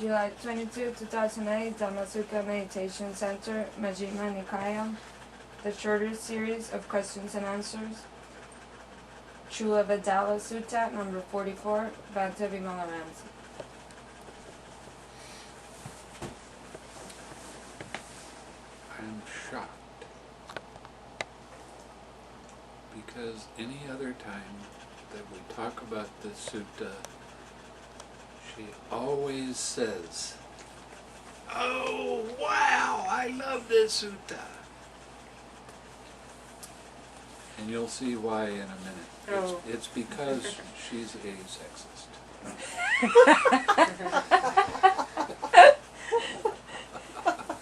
July 22, 2008, Dhammasukha Meditation Center, Majjhima Nikaya, the shorter series of questions and answers, Culadalla Sutta, number 44, Bhante Vimala Ramsey. I'm shocked because any other time that we talk about this sutta, she always says, "Oh, wow, I love this sutta." And you'll see why in a minute. Oh. It's because she's a sexist.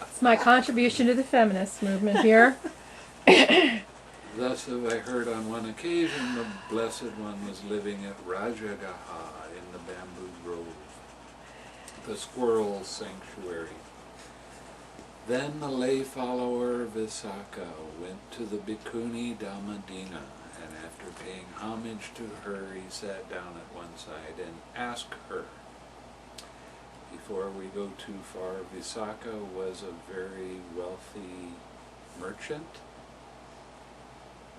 It's my contribution to the feminist movement here. Thus have I heard on one occasion the Blessed One was living at Rajagaha in the bamboo grove, the squirrel sanctuary. Then the lay follower Visakha went to the Bhikkhuni Dhammadina, and after paying homage to her, he sat down at one side and asked her. Before we go too far, Visakha was a very wealthy merchant.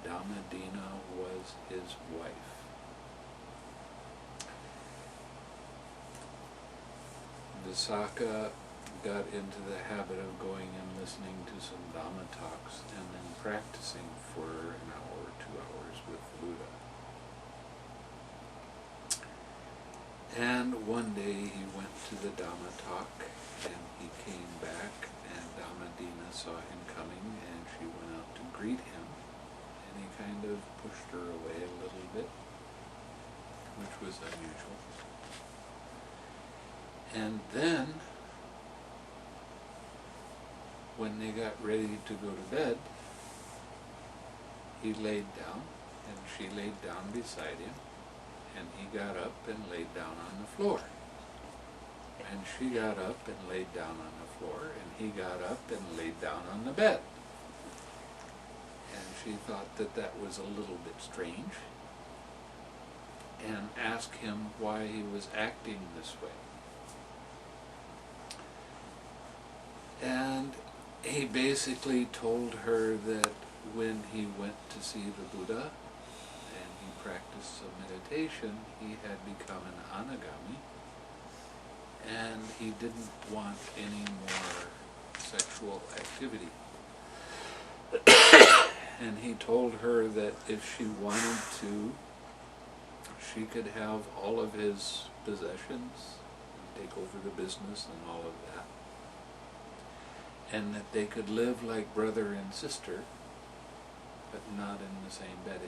Dhammadina was his wife. Visakha got into the habit of going and listening to some Dhamma talks and then practicing for an hour or 2 hours with the Buddha. And one day he went to the Dhamma talk and he came back and Dhammadina saw him coming and she went out to greet him. And he kind of pushed her away a little bit, which was unusual. And then, when they got ready to go to bed, he laid down, and she laid down beside him, and he got up and laid down on the floor. And she got up and laid down on the floor, and he got up and laid down on the bed. And she thought that that was a little bit strange and asked him why he was acting this way. And he basically told her that when he went to see the Buddha and he practiced some meditation, he had become an anagami and he didn't want any more sexual activity. And he told her that if she wanted to, she could have all of his possessions, and take over the business and all of that, and that they could live like brother and sister, but not in the same bed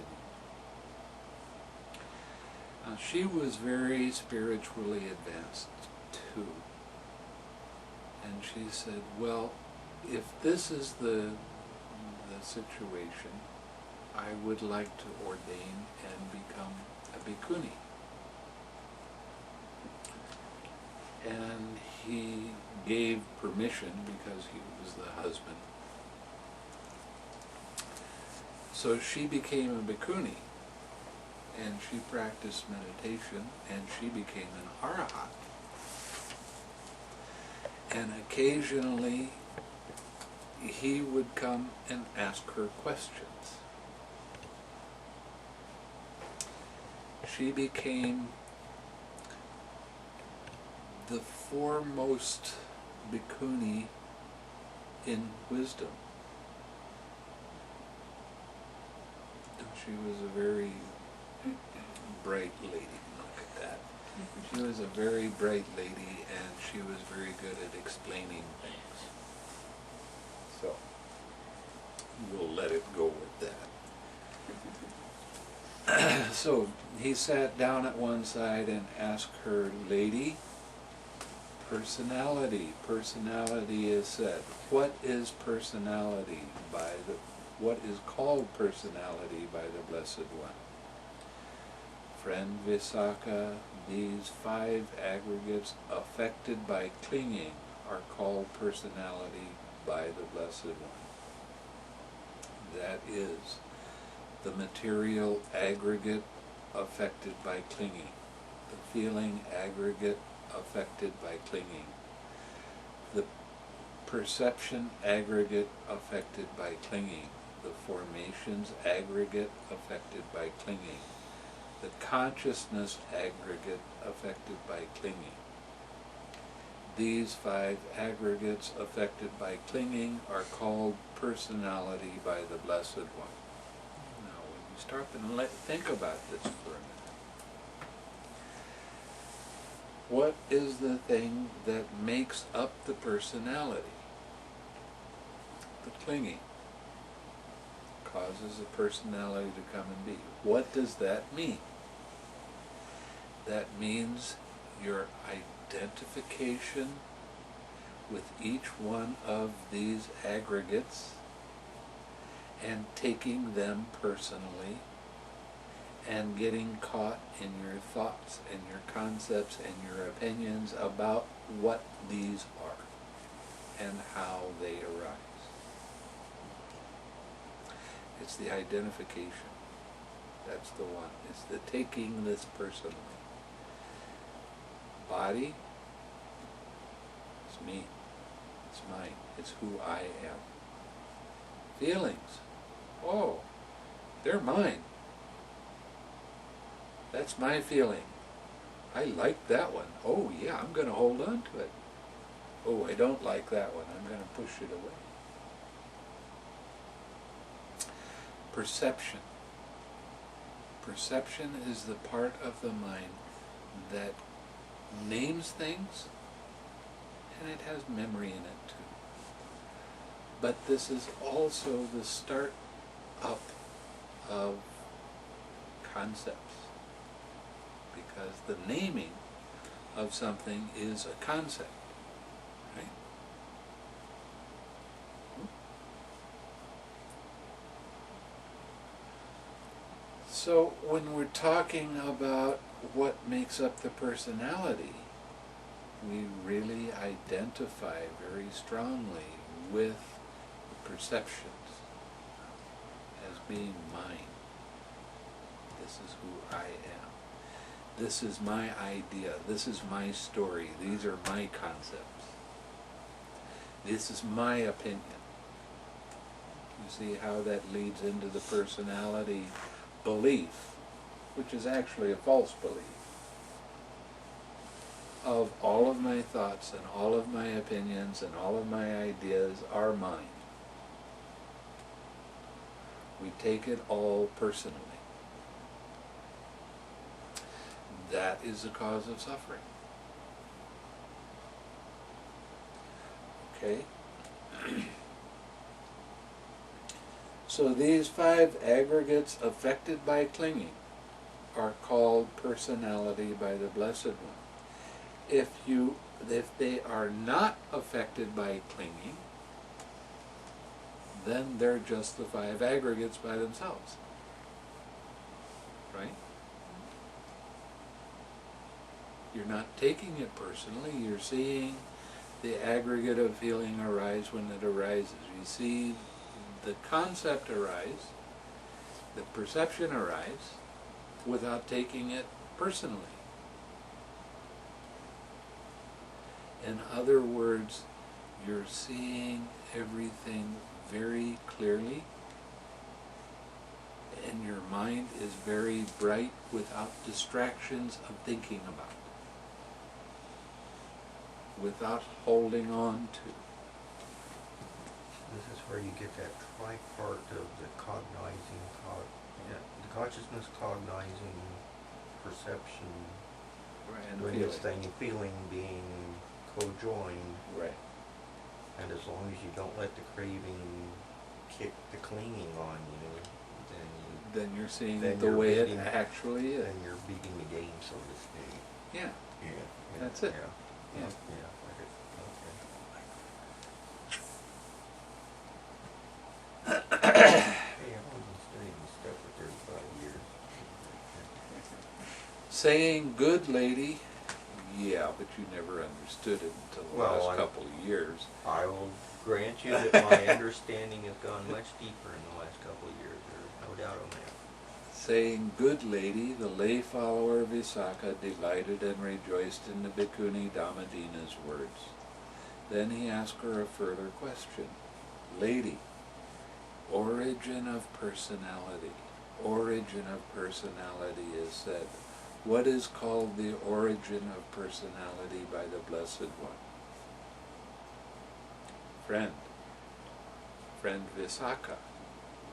anymore. She was very spiritually advanced too, and she said, well, if this is the situation, I would like to ordain and become a bhikkhuni. And he gave permission because he was the husband. So she became a bhikkhuni, and she practiced meditation, and she became an arahat. And occasionally he would come and ask her questions. She became the foremost bhikkhuni in wisdom. And she was a very bright lady. Look at that. She was a very bright lady, and she was very good at explaining things. So, we'll let it go with that. So, he sat down at one side and asked her, lady, personality is said. What is personality what is called personality by the Blessed One? Friend Visakha, these 5 aggregates affected by clinging are called personality by the Blessed One. That is, the material aggregate affected by clinging, the feeling aggregate affected by clinging, The perception aggregate affected by clinging, the formations aggregate affected by clinging, the consciousness aggregate affected by clinging. These 5 aggregates affected by clinging are called personality by the Blessed One. Now, when you start and think about this for a minute, what is the thing that makes up the personality? The clinging causes a personality to come and be. What does that mean? That means your identification with each one of these aggregates and taking them personally and getting caught in your thoughts and your concepts and your opinions about what these are and how they arise. It's the identification. That's the one. It's the taking this personally. Body, it's me. It's mine. It's who I am. Feelings, oh, they're mine. That's my feeling. I like that one. Oh yeah, I'm going to hold on to it. Oh, I don't like that one. I'm going to push it away. Perception. Perception is the part of the mind that names things, and it has memory in it too. But this is also the start up of concepts, because the naming of something is a concept, right? So when we're talking about what makes up the personality, we really identify very strongly with the perceptions as being mine. This is who I am. This is my idea. This is my story. These are my concepts. This is my opinion. You see how that leads into the personality belief, which is actually a false belief, of all of my thoughts and all of my opinions and all of my ideas are mine. We take it all personally. That is the cause of suffering. Okay? So these 5 aggregates affected by clinging are called personality by the Blessed One. If they are not affected by clinging, then they're just the 5 aggregates by themselves. Right? You're not taking it personally, you're seeing the aggregate of feeling arise when it arises. You see the concept arise, the perception arise, without taking it personally. In other words, you're seeing everything very clearly, and your mind is very bright without distractions of thinking about it, without holding on to. This is where you get that tripart of the cognizing, the consciousness, cognizing, perception, Right, and doing feeling. this thing, and feeling being co-joined. Right. And as long as you don't let the craving kick the clinging on you, Then you're seeing then the you're way it beating- actually is. then you're beating the game, so to speak. Yeah. Yeah. That's it. Yeah. Yeah. Yeah. Okay. Hey, I've only been studying this stuff for 35 years. Saying good lady, yeah, but you never understood it until the Well, last couple of years. I will grant you that my understanding has gone much deeper in the last couple of years. There's no doubt on that. Saying good lady, the lay follower Visakha delighted and rejoiced in the Bhikkhuni Dhammadina's words. Then he asked her a further question. Lady, origin of personality. Origin of personality is said. What is called the origin of personality by the Blessed One? Friend Visakha,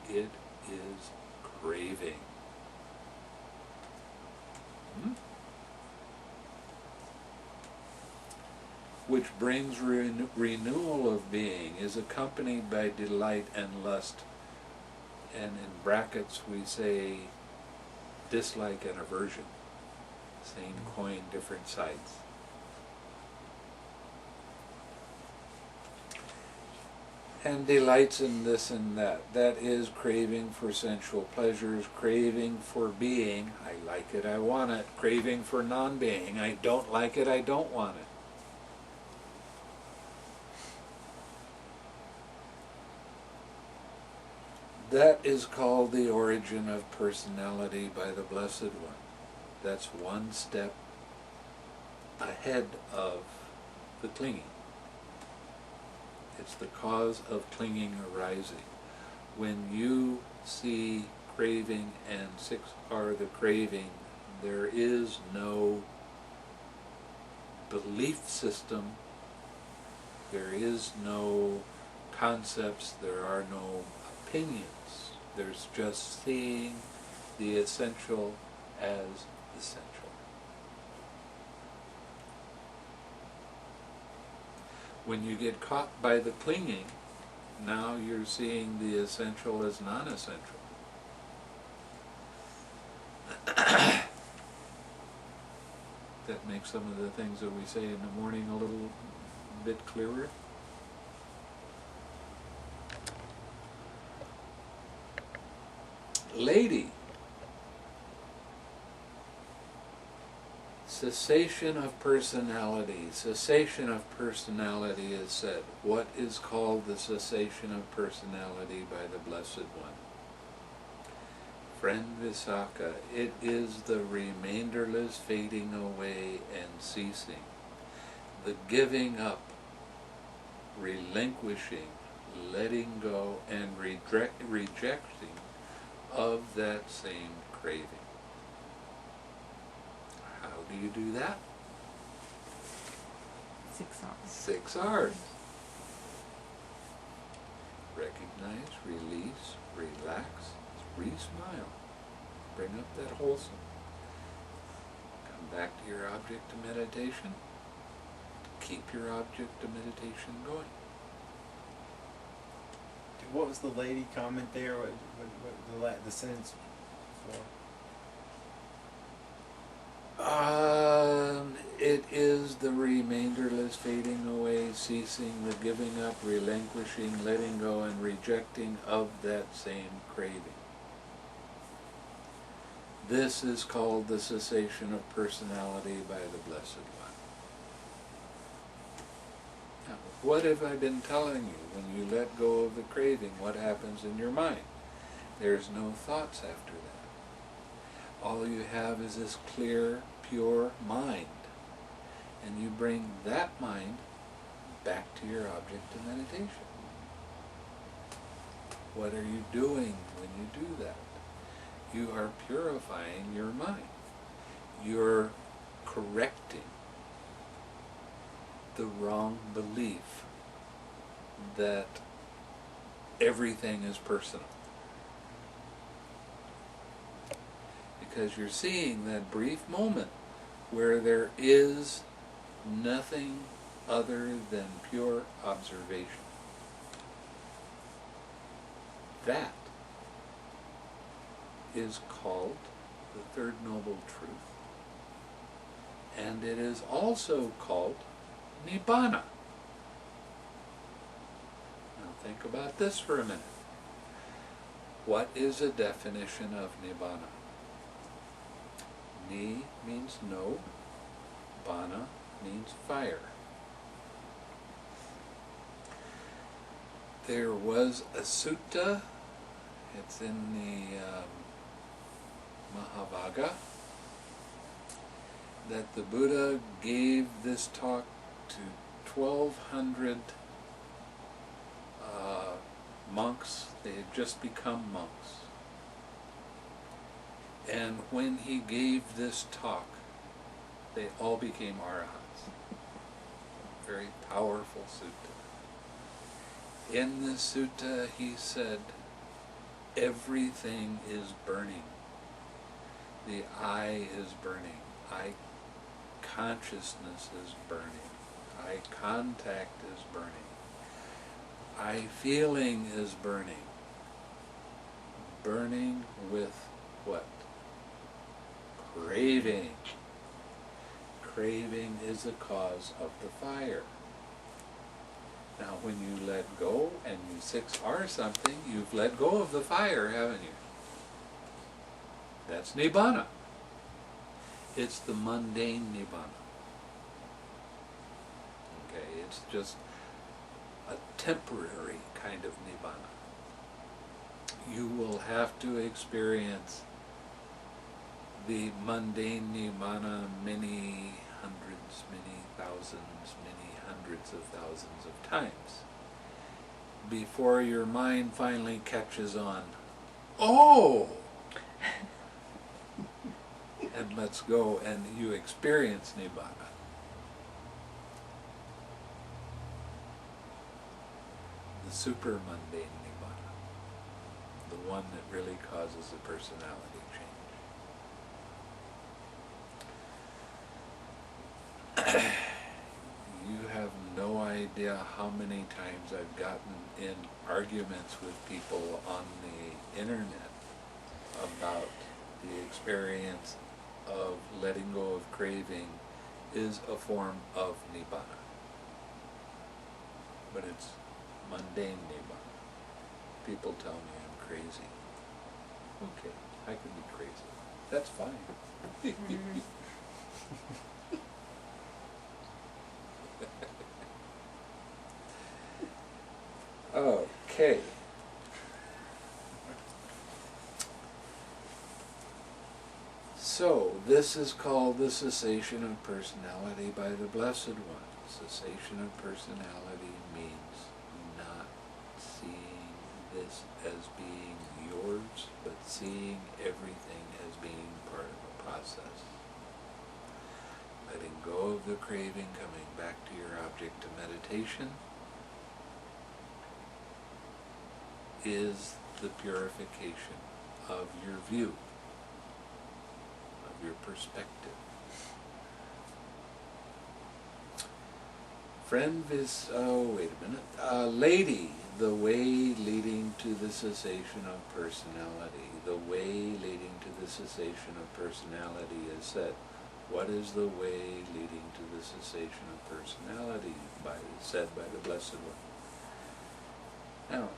it is craving. Which brings renewal of being, is accompanied by delight and lust. And in brackets we say dislike and aversion. Same coin, different sides. And delights in this and that. That is craving for sensual pleasures, craving for being, I like it, I want it, craving for non-being, I don't like it, I don't want it. That is called the origin of personality by the Blessed One. That's one step ahead of the clinging. It's the cause of clinging arising. When you see craving and 6 are the craving, there is no belief system, there is no concepts, there are no opinions. There's just seeing the essential as essential. When you get caught by the clinging, now you're seeing the essential as non-essential. That makes some of the things that we say in the morning a little bit clearer. Lady, cessation of personality. Cessation of personality is said. What is called the cessation of personality by the Blessed One? Friend Visakha, it is the remainderless fading away and ceasing, the giving up, relinquishing, letting go, and rejecting of that same craving. How do you do that? 6 hours. 6 R's. Recognize, release, relax, re-smile. Bring up that wholesome. Come back to your object of meditation. Keep your object of meditation going. What was the lady comment there? What the sentence for? It is the remainderless fading away, ceasing, the giving up, relinquishing, letting go, and rejecting of that same craving. This is called the cessation of personality by the Blessed One. Now, what have I been telling you? When you let go of the craving, what happens in your mind? There's no thoughts after that. All you have is this clear, pure mind. And you bring that mind back to your object of meditation. What are you doing when you do that? You are purifying your mind. You're correcting the wrong belief that everything is personal. Because you're seeing that brief moment where there is nothing other than pure observation. That is called the Third Noble Truth. And it is also called Nibbana. Now think about this for a minute. What is a definition of Nibbana? Ni means no, Bana means fire. There was a sutta, it's in the Mahavagga, that the Buddha gave this talk to 1,200 monks. They had just become monks. And when he gave this talk, they all became arahats. Very powerful sutta. In this sutta, he said, everything is burning. The I is burning. I consciousness is burning. I contact is burning. I feeling is burning. Burning with what? Craving. Craving is the cause of the fire. Now when you let go and you 6R something, you've let go of the fire, haven't you? That's Nibbana. It's the mundane Nibbana. Okay, it's just a temporary kind of Nibbana. You will have to experience the mundane Nibbana many hundreds, many thousands, many hundreds of thousands of times before your mind finally catches on, oh! And lets go and you experience Nibbana. The super mundane Nibbana. The one that really causes a personality change. You have no idea how many times I've gotten in arguments with people on the internet about the experience of letting go of craving is a form of Nibbana. But it's mundane Nibbana. People tell me I'm crazy. Okay, I can be crazy. That's fine. Okay. So, this is called the cessation of personality by the Blessed One. Cessation of personality means not seeing this as being yours, but seeing everything as being part of a process. Letting go of the craving, coming back to your object of meditation, is the purification of your view, of your perspective. Wait a minute. Lady, the way leading to the cessation of personality. The way leading to the cessation of personality is said. What is the way leading to the cessation of personality? Said by the Blessed One. Now,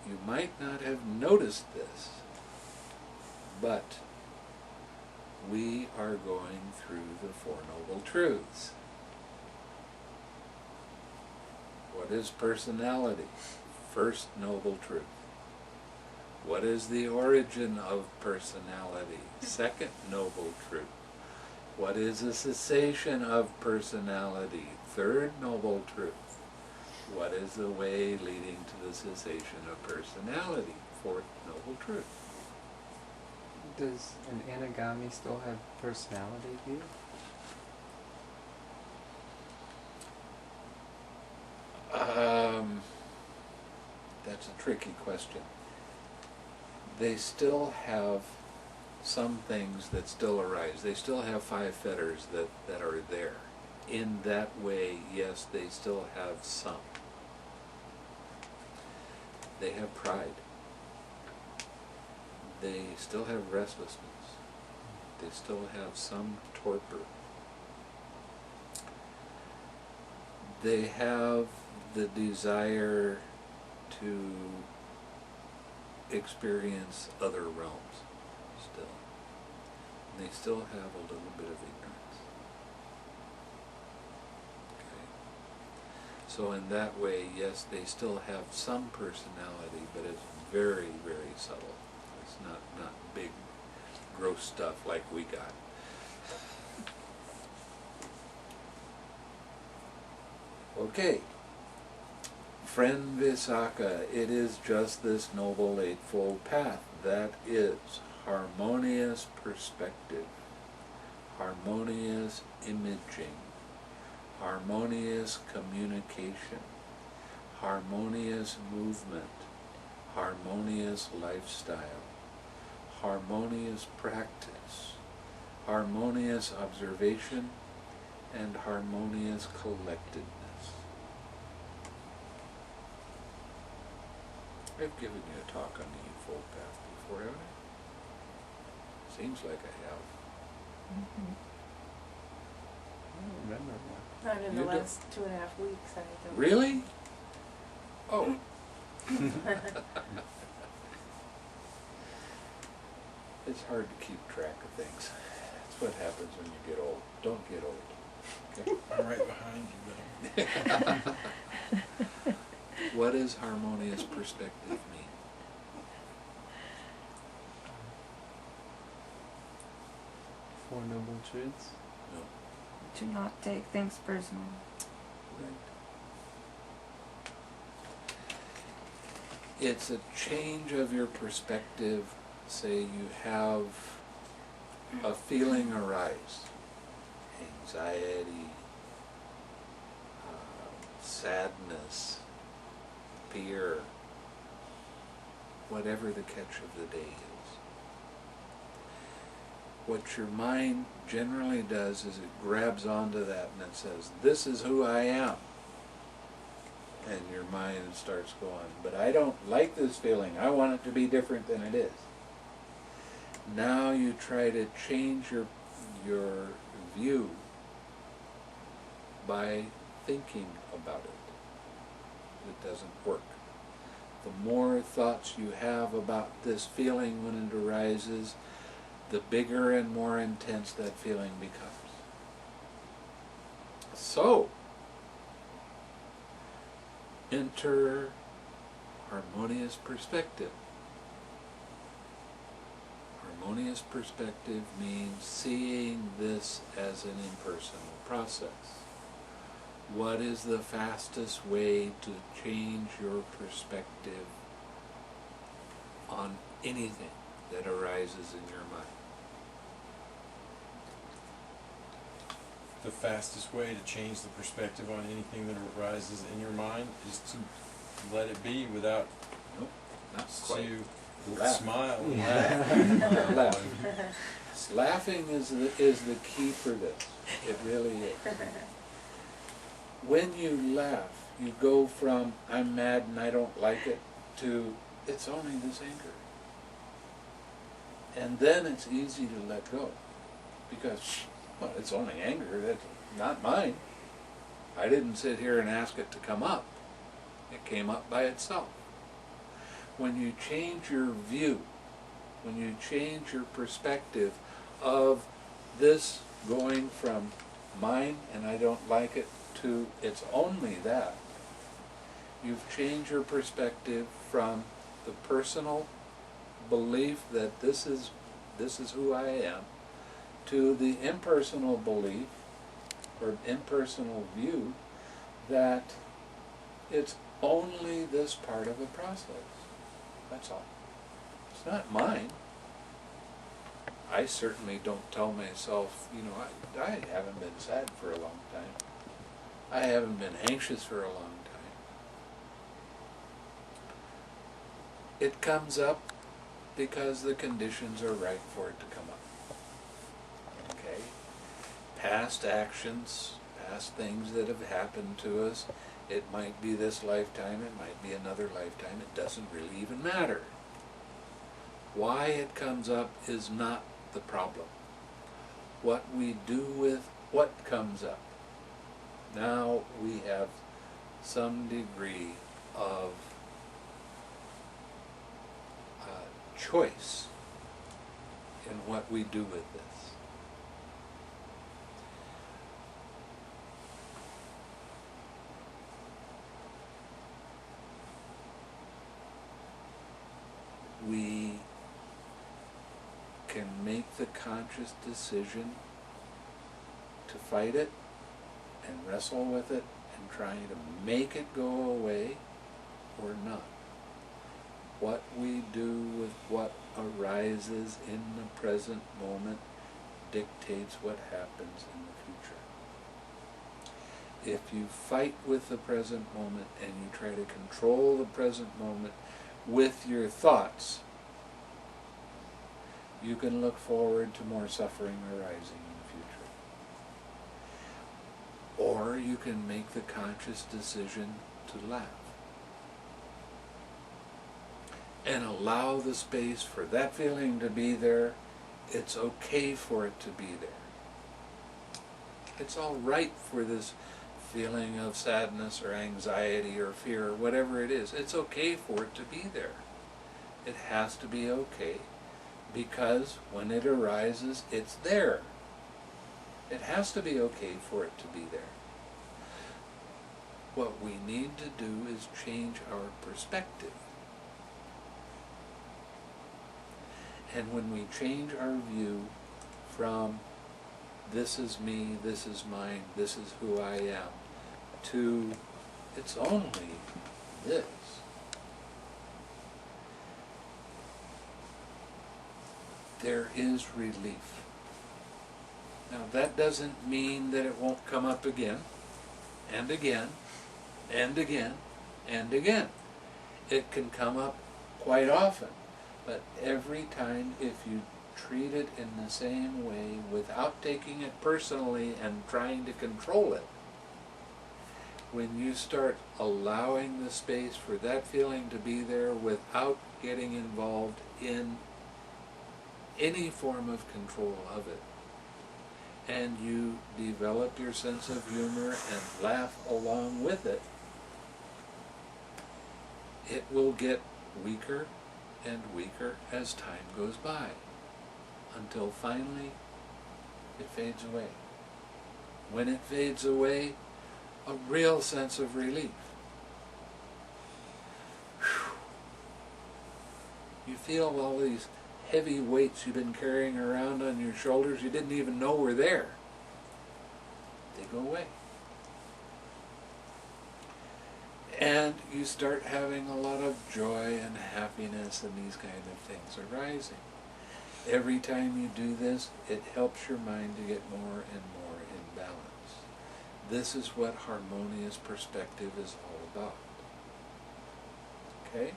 you might not have noticed this, but we are going through the Four Noble Truths. What is personality? First Noble Truth. What is the origin of personality? Second Noble Truth. What is the cessation of personality? Third Noble Truth. What is the way leading to the cessation of personality? Fourth Noble Truth. Does an anagami still have personality view? That's a tricky question. They still have some things that still arise. They still have five fetters that are there. In that way, yes, they still have some. They have pride. They still have restlessness. They still have some torpor. They have the desire to experience other realms still. And they still have a little bit of ignorance. Okay. So in that way, yes, they still have some personality, but it's very, very subtle. It's not big, gross stuff like we got. Okay. Friend Visakha, it is just this Noble Eightfold Path. That is harmonious perspective, harmonious imaging, harmonious communication, harmonious movement, harmonious lifestyle, harmonious practice, harmonious observation, and harmonious collectedness. I've given you a talk on the Eightfold Path before, haven't I? Seems like I have. I don't remember one. Not in the You don't- last 2.5 weeks, I don't. Really? Oh. It's hard to keep track of things. That's what happens when you get old. Don't get old. Okay? I'm right behind you, though. What does harmonious perspective mean? Four Noble Truths. No. To not take things personal. Right. It's a change of your perspective. Say you have a feeling arise, anxiety, sadness, fear, whatever the catch of the day is. What your mind generally does is it grabs onto that and it says, this is who I am. And your mind starts going, but I don't like this feeling. I want it to be different than it is. Now you try to change your view by thinking about it. It doesn't work. The more thoughts you have about this feeling when it arises, the bigger and more intense that feeling becomes. So, enter harmonious perspective. Harmonious perspective means seeing this as an impersonal process. What is the fastest way to change your perspective on anything that arises in your mind? The fastest way to change the perspective on anything that arises in your mind is to let it be without Nope, not quite. to Laugh. smile and laugh. Laugh. Laughing is the key for this. It really is. When you laugh, you go from I'm mad and I don't like it to it's only this anger. And then it's easy to let go because, well, it's only anger, that's not mine. I didn't sit here and ask it to come up. It came up by itself. When you change your view, when you change your perspective of this going from mine and I don't like it to it's only that, you've changed your perspective from the personal belief that this is who I am to the impersonal belief or impersonal view that it's only this part of a process. That's all. It's not mine. I certainly don't tell myself, you know, I haven't been sad for a long time. I haven't been anxious for a long time. It comes up because the conditions are right for it to come up. Okay? Past actions, past things that have happened to us, it might be this lifetime, it might be another lifetime, it doesn't really even matter. Why it comes up is not the problem. What we do with what comes up. Now we have some degree of choice in what we do with this. We can make the conscious decision to fight it and wrestle with it and trying to make it go away or not. What we do with what arises in the present moment dictates what happens in the future. If you fight with the present moment and you try to control the present moment with your thoughts, you can look forward to more suffering arising in the future. Or you can make the conscious decision to laugh and allow the space for that feeling to be there. It's okay for it to be there. It's all right for this feeling of sadness or anxiety or fear or whatever it is. It's okay for it to be there. It has to be okay because when it arises, it's there. It has to be okay for it to be there. What we need to do is change our perspective. And when we change our view from this is me, this is mine, this is who I am, to it's only this, there is relief. Now that doesn't mean that it won't come up again, and again, and again, and again. It can come up quite often. But every time, if you treat it in the same way, without taking it personally and trying to control it, when you start allowing the space for that feeling to be there without getting involved in any form of control of it, and you develop your sense of humor and laugh along with it, it will get weaker and weaker as time goes by, until finally it fades away. When it fades away, a real sense of relief. Whew. You feel all these heavy weights you've been carrying around on your shoulders you didn't even know were there. They go away. And you start having a lot of joy and happiness and these kind of things arising. Every time you do this, it helps your mind to get more and more in balance. This is what harmonious perspective is all about. Okay?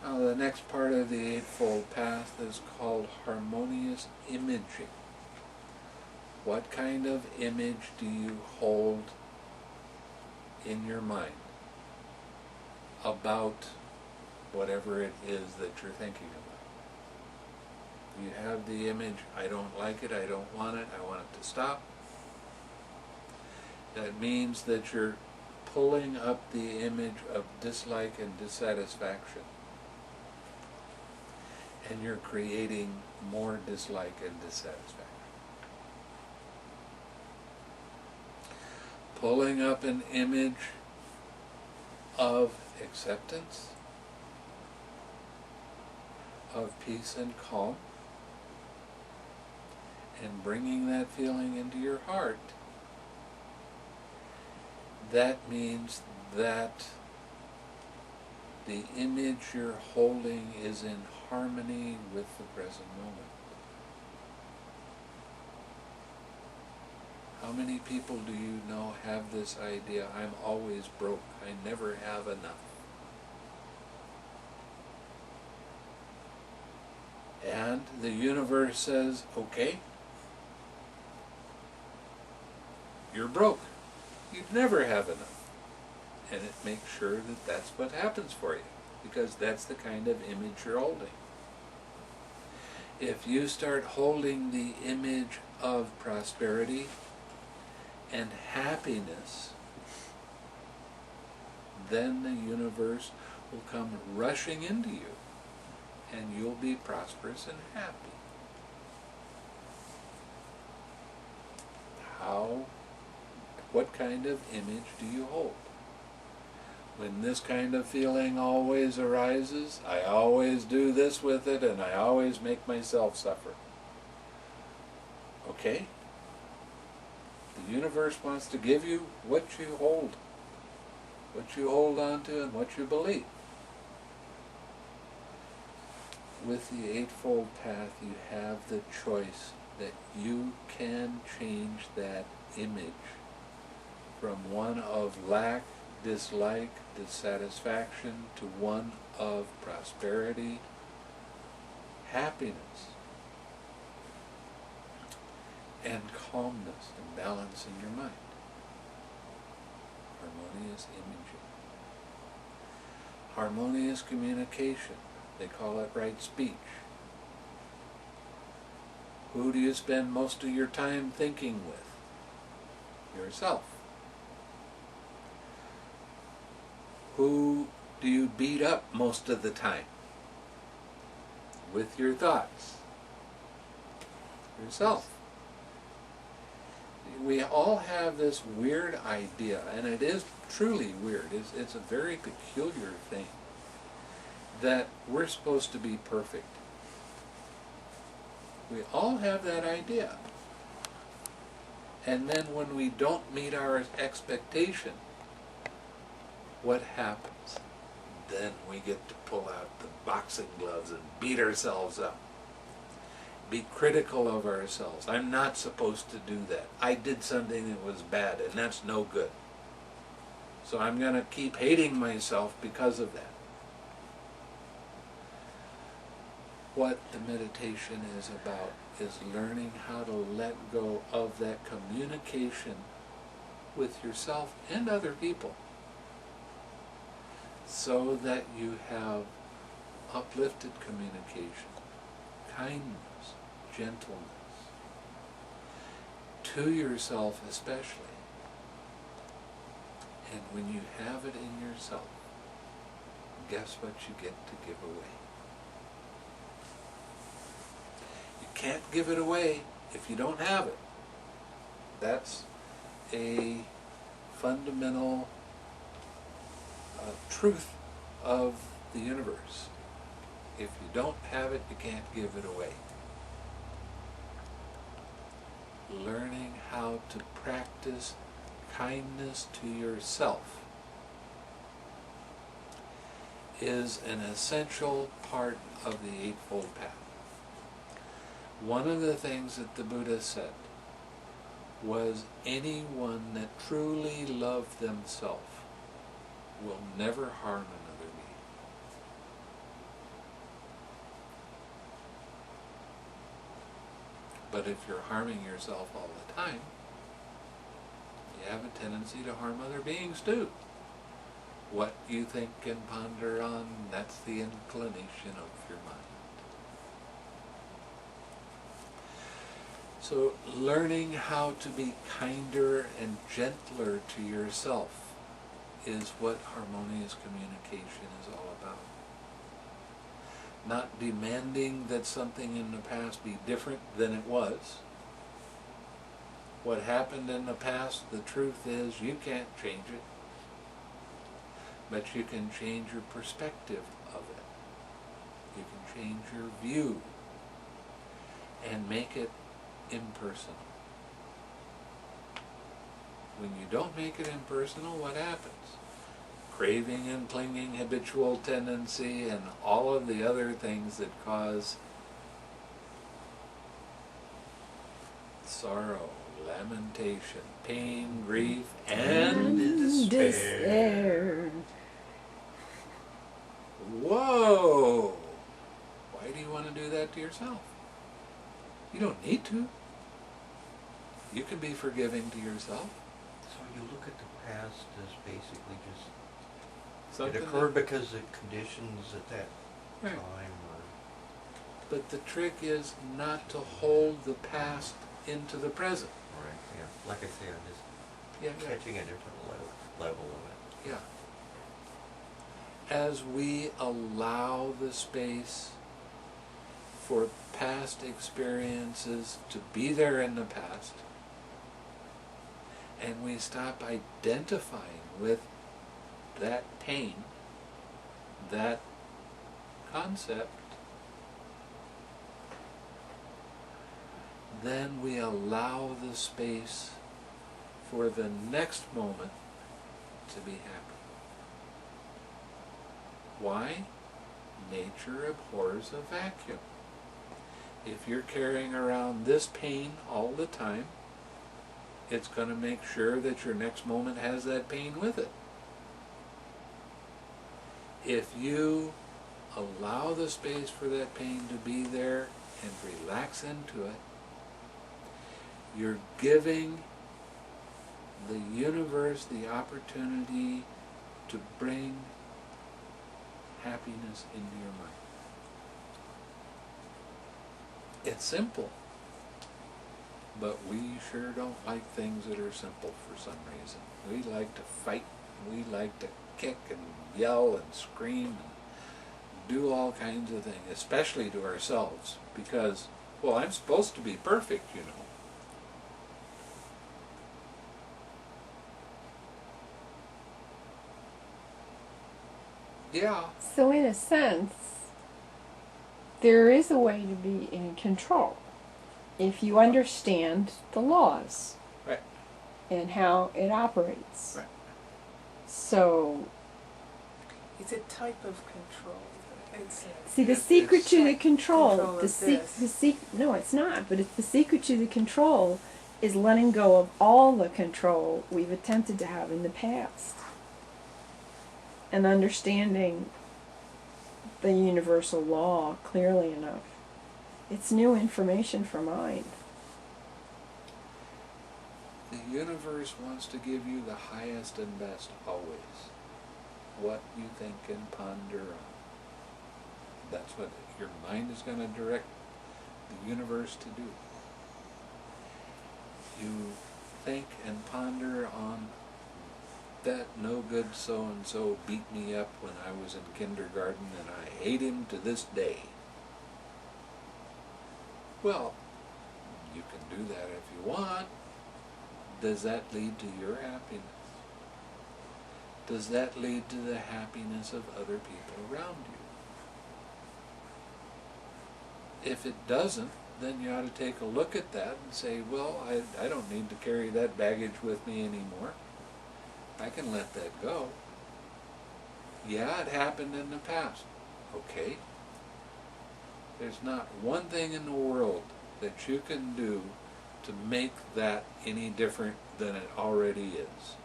Now the next part of the Eightfold Path is called harmonious imaging. What kind of image do you hold in your mind about whatever it is that you're thinking about? You have the image, I don't like it, I don't want it, I want it to stop. That means that you're pulling up the image of dislike and dissatisfaction. And you're creating more dislike and dissatisfaction. Pulling up an image of acceptance, of peace and calm, and bringing that feeling into your heart, that means that the image you're holding is in harmony with the present moment. How many people do you know have this idea, I'm always broke, I never have enough? And the universe says, okay, you're broke. You'd never have enough. And it makes sure that that's what happens for you, because that's the kind of image you're holding. If you start holding the image of prosperity and happiness, then the universe will come rushing into you, and you'll be prosperous and happy. What kind of image do you hold? When this kind of feeling always arises, I always do this with it, and I always make myself suffer. Okay? The universe wants to give you what you hold on to and what you believe. With the Eightfold Path, you have the choice that you can change that image from one of lack, dislike, dissatisfaction to one of prosperity, happiness, and calmness and balance in your mind. Harmonious imaging. Harmonious communication. They call it right speech. Who do you spend most of your time thinking with? Yourself. Who do you beat up most of the time? With your thoughts. Yourself. We all have this weird idea, and it is truly weird. It's a very peculiar thing, that we're supposed to be perfect. We all have that idea. And then when we don't meet our expectation, what happens? Then we get to pull out the boxing gloves and beat ourselves up. Be critical of ourselves. I'm not supposed to do that. I did something that was bad, and that's no good. So I'm going to keep hating myself because of that. What the meditation is about is learning how to let go of that communication with yourself and other people, so that you have uplifted communication, kindness, gentleness, to yourself especially. And when you have it in yourself, guess what you get to give away? You can't give it away if you don't have it. That's a fundamental truth of the universe. If you don't have it, you can't give it away. Learning how to practice kindness to yourself is an essential part of the Eightfold Path. One of the things that the Buddha said was, anyone that truly loved themselves will never harm another being. But if you're harming yourself all the time, you have a tendency to harm other beings too. What you think and ponder on, that's the inclination of your mind. So learning how to be kinder and gentler to yourself is what harmonious communication is all about. Not demanding that something in the past be different than it was. What happened in the past, the truth is, you can't change it. But you can change your perspective of it. You can change your view and make it impersonal. When you don't make it impersonal, what happens? Craving and clinging, habitual tendency, and all of the other things that cause sorrow, lamentation, pain, grief, and despair. Whoa! Why do you want to do that to yourself? You don't need to. You can be forgiving to yourself. So you look at the past as basically just, Something it occurred because of conditions at that Right. time, or But the trick is not to hold the past into the present. right, yeah. Like I say, I'm just Yeah, catching a different level of it. yeah. As we allow the space for past experiences to be there in the past, and we stop identifying with that pain, that concept, then we allow the space for the next moment to be happy. Why? Nature abhors a vacuum. If you're carrying around this pain all the time, it's going to make sure that your next moment has that pain with it. If you allow the space for that pain to be there and relax into it, you're giving the universe the opportunity to bring happiness into your mind. It's simple, but we sure don't like things that are simple for some reason. We like to fight, we like to kick and yell and scream and do all kinds of things, especially to ourselves, because, well, I'm supposed to be perfect, you know. Yeah. So in a sense, there is a way to be in control if you understand the laws. Right. And how it operates. Right. So, It's a type of control. It's see, the secret It's to the control, control of this. no, it's not, but it's the secret to the control is letting go of all the control we've attempted to have in the past. And understanding the universal law clearly enough. It's new information for mind. The universe wants to give you the highest and best always. What you think and ponder on. That's what your mind is going to direct the universe to do. You think and ponder on that no good so-and-so beat me up when I was in kindergarten and I hate him to this day. Well, you can do that if you want. Does that lead to your happiness? Does that lead to the happiness of other people around you? If it doesn't, then you ought to take a look at that and say, well, I don't need to carry that baggage with me anymore. I can let that go. Yeah, it happened in the past. Okay. There's not one thing in the world that you can do to make that any different than it already is.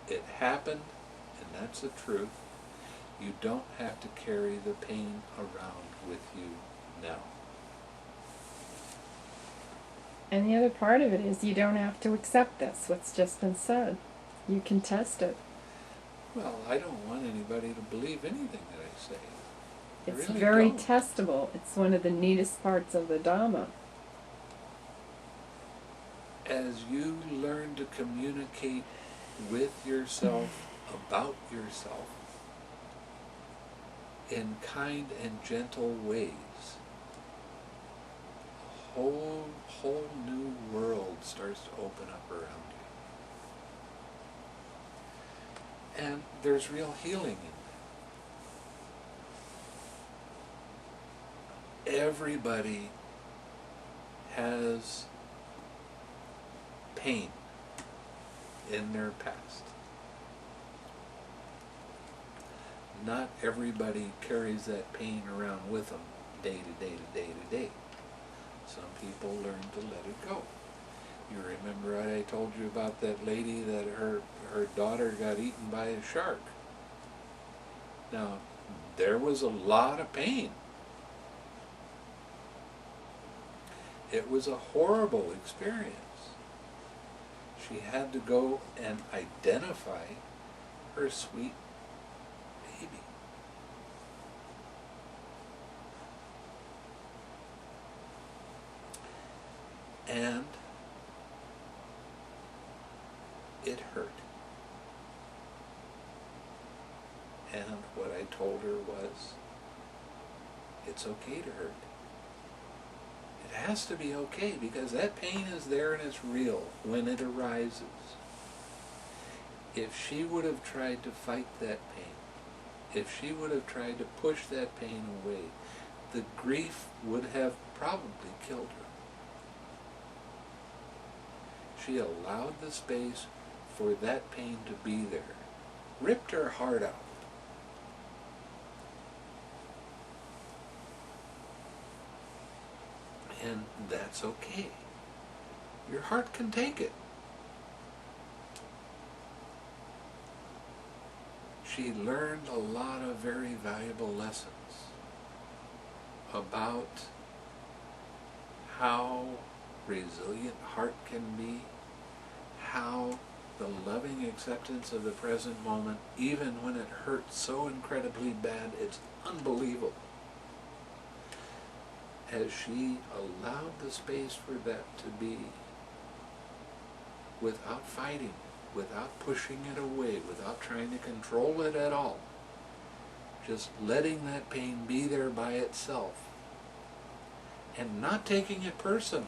It happened, and that's the truth. You don't have to carry the pain around with you now. And the other part of it is you don't have to accept this, what's just been said. You can test it. Well, I don't want anybody to believe anything that I say. I It's really very don't. testable. It's one of the neatest parts of the Dhamma. As you learn to communicate with yourself, about yourself, in kind and gentle ways, a whole new world starts to open up around you. And there's real healing in that. Everybody has pain in their past. Not everybody carries that pain around with them day to day to day to day. Some people learn to let it go. You remember I told you about that lady that her daughter got eaten by a shark. Now, there was a lot of pain. It was a horrible experience. She had to go and identify her sweet baby. And it hurt. And what I told her was, it's okay to hurt. It has to be okay because that pain is there and it's real when it arises. If she would have tried to fight that pain, if she would have tried to push that pain away, the grief would have probably killed her. she allowed the space for that pain to be there. Ripped her heart out. And that's okay. Your heart can take it. She learned a lot of very valuable lessons about how resilient heart can be, how the loving acceptance of the present moment, even when it hurts so incredibly bad, it's unbelievable. As she allowed the space for that to be, without fighting, without pushing it away, without trying to control it at all, just letting that pain be there by itself, and not taking it personally,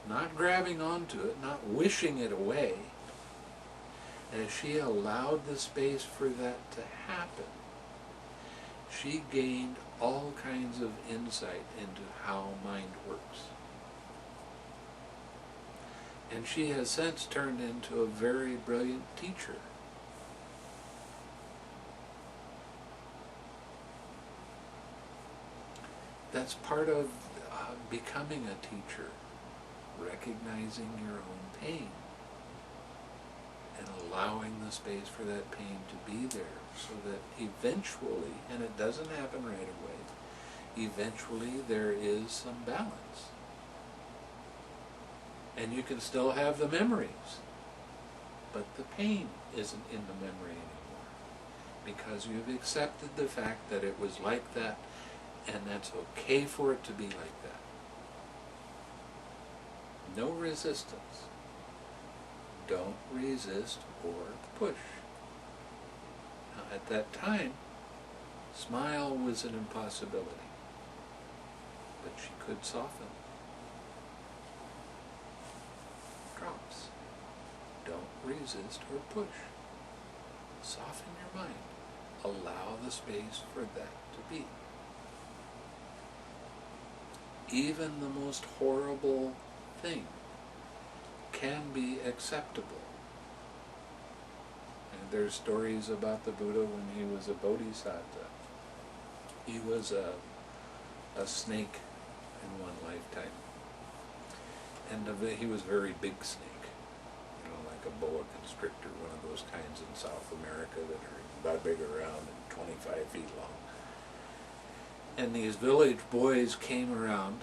not grabbing onto it, not wishing it away, as she allowed the space for that to happen, she gained all kinds of insight into how mind works. And she has since turned into a very brilliant teacher. That's part of becoming a teacher, recognizing your own pain and allowing the space for that pain to be there, so that eventually, and it doesn't happen right away, eventually there is some balance. And you can still have the memories, but the pain isn't in the memory anymore, because you've accepted the fact that it was like that, and that's okay for it to be like that. No resistance. Don't resist or push. Now, at that time, smile was an impossibility, but she could soften. Drops. Don't resist or push. Soften your mind. Allow the space for that to be. Even the most horrible thing can be acceptable. And there's stories about the Buddha when he was a bodhisattva. He was a snake in one lifetime. And he was a very big snake, you know, like a boa constrictor, one of those kinds in South America that are about big around and 25 feet long. And these village boys came around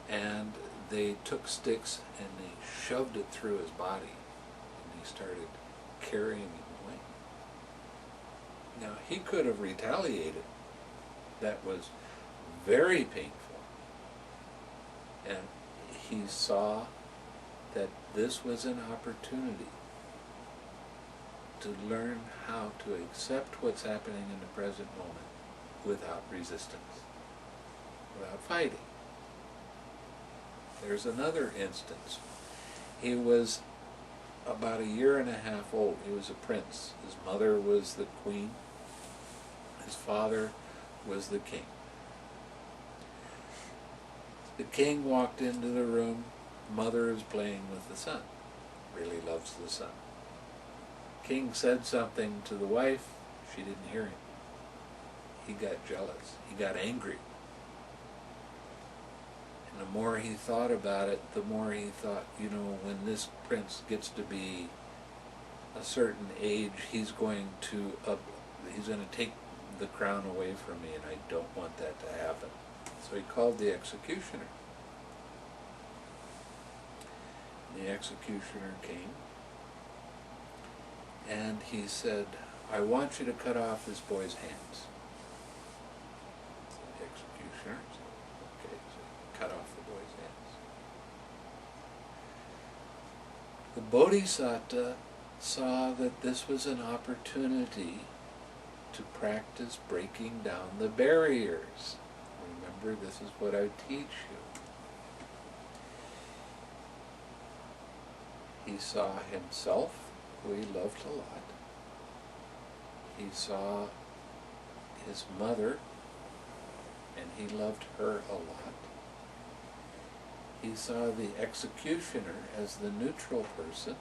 and they took sticks and they shoved it through his body, and he started carrying him away. Now, he could have retaliated. That was very painful. And he saw that this was an opportunity to learn how to accept what's happening in the present moment without resistance, without fighting. There's another instance. He was about 1.5 years old. He was a prince. His mother was the queen. His father was the king. The king walked into the room. Mother is playing with the son. Really loves the son. King said something to the wife. She didn't hear him. He got jealous. He got angry. And the more he thought about it, the more he thought, you know, when this prince gets to be a certain age, he's going to take the crown away from me, and I don't want that to happen. So he called the executioner. The executioner came, and he said, I want you to cut off this boy's hands. So the executioner said, okay, so he cut off the boy's hands. The Bodhisattva saw that this was an opportunity to practice breaking down the barriers. Remember, this is what I teach you. He saw himself, who he loved a lot. He saw his mother, and he loved her a lot. he saw the executioner as the neutral person,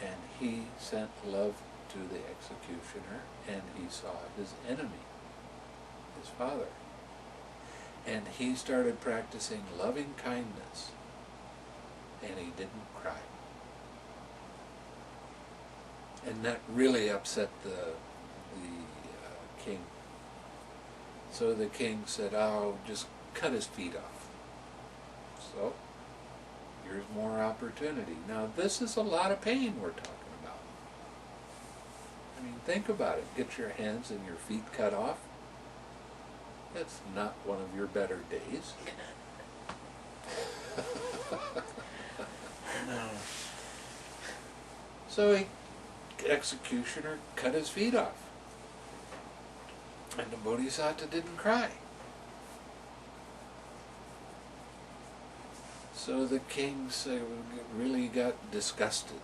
and he sent love to the executioner, and he saw his enemy, his father. And he started practicing loving kindness, and he didn't cry. And that really upset the king. So the king said, "Oh, just cut his feet off." So, here's more opportunity. Now, this is a lot of pain we're talking about. I mean, think about it. Get your hands and your feet cut off. That's not one of your better days. No. So the executioner cut his feet off. And the Bodhisattva didn't cry. So the king really got disgusted.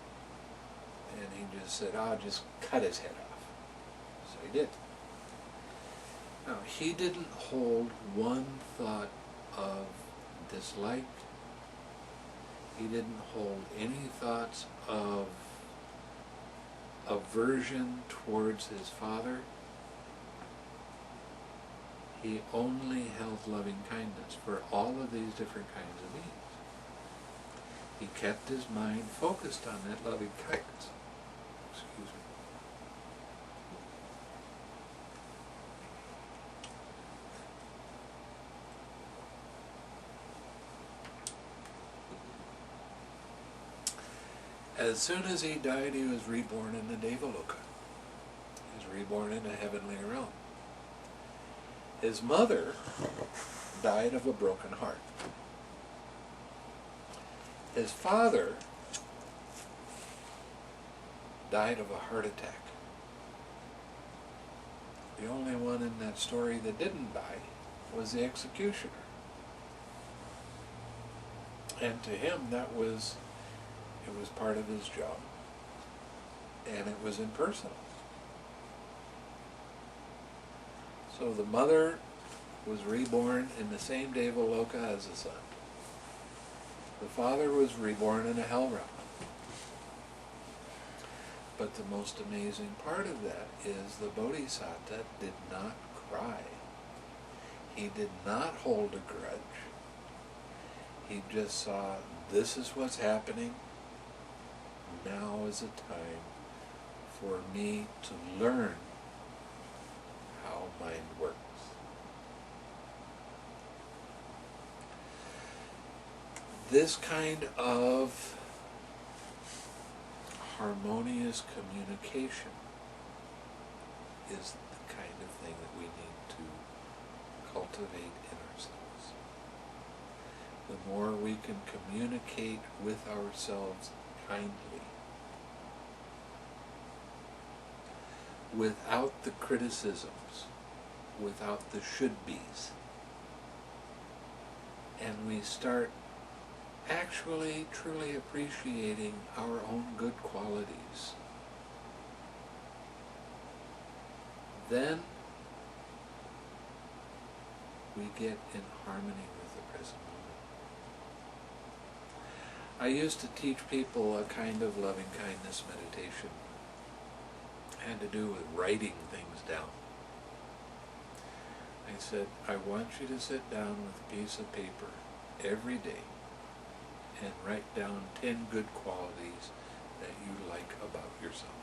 And he just said, "I'll just cut his head off." So he did. Now, he didn't hold one thought of dislike. He didn't hold any thoughts of aversion towards his father. He only held loving kindness for all of these different kinds of beings. He kept his mind focused on that loving kindness. Excuse me. As soon as he died, he was reborn in the Devaloka. He was reborn in a heavenly realm. His mother died of a broken heart. His father died of a heart attack. The only one in that story that didn't die was the executioner. And to him, it was part of his job. And it was impersonal. So the mother was reborn in the same Devaloka as the son. The father was reborn in a hell realm. But the most amazing part of that is the Bodhisattva did not cry. He did not hold a grudge. He just saw, this is what's happening. Now is the time for me to learn how mind works. This kind of harmonious communication is the kind of thing that we need to cultivate in ourselves. The more we can communicate with ourselves kindly, without the criticisms, without the should-bes, and we start actually truly appreciating our own good qualities, then we get in harmony with the present moment. I used to teach people a kind of loving kindness meditation. It had to do with writing things down. I said, I want you to sit down with a piece of paper every day and write down 10 good qualities that you like about yourself.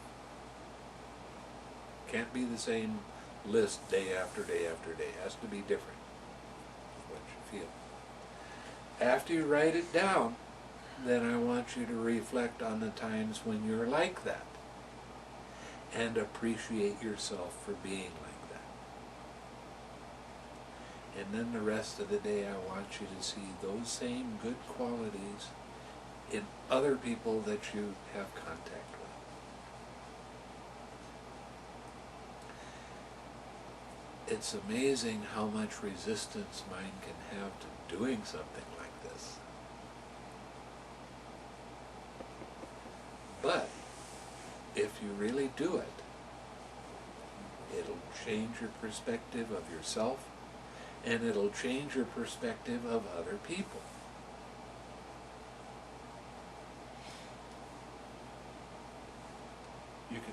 Can't be the same list day after day after day. It has to be different. What you feel. After you write it down, then I want you to reflect on the times when you're like that and appreciate yourself for being like that. And then the rest of the day I want you to see those same good qualities in other people that you have contact with. It's amazing how much resistance mind can have to doing something like this. But if you really do it, it'll change your perspective of yourself, and it'll change your perspective of other people.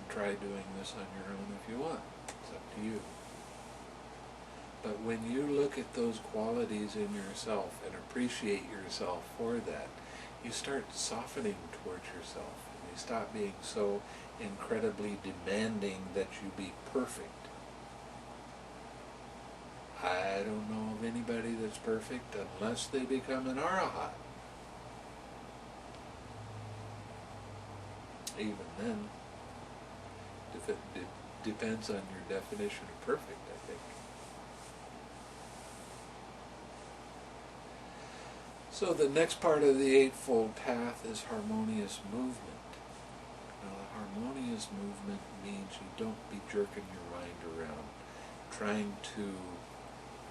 try doing this on your own if you want. It's up to you. But when you look at those qualities in yourself and appreciate yourself for that, you start softening towards yourself. And you stop being so incredibly demanding that you be perfect. I don't know of anybody that's perfect unless they become an arahat. Even then, it depends on your definition of perfect, I think. So the next part of the Eightfold Path is harmonious movement. Now, the harmonious movement means you don't be jerking your mind around, trying to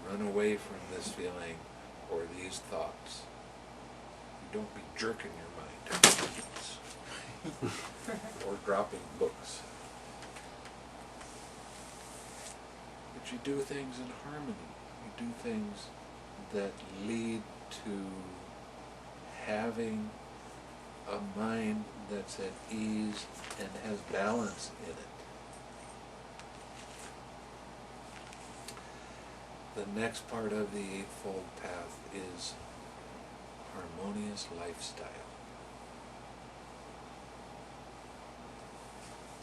run away from this feeling or these thoughts. You don't be jerking your mind or dropping books. But you do things in harmony. You do things that lead to having a mind that's at ease and has balance in it. The next part of the Eightfold Path is harmonious lifestyle.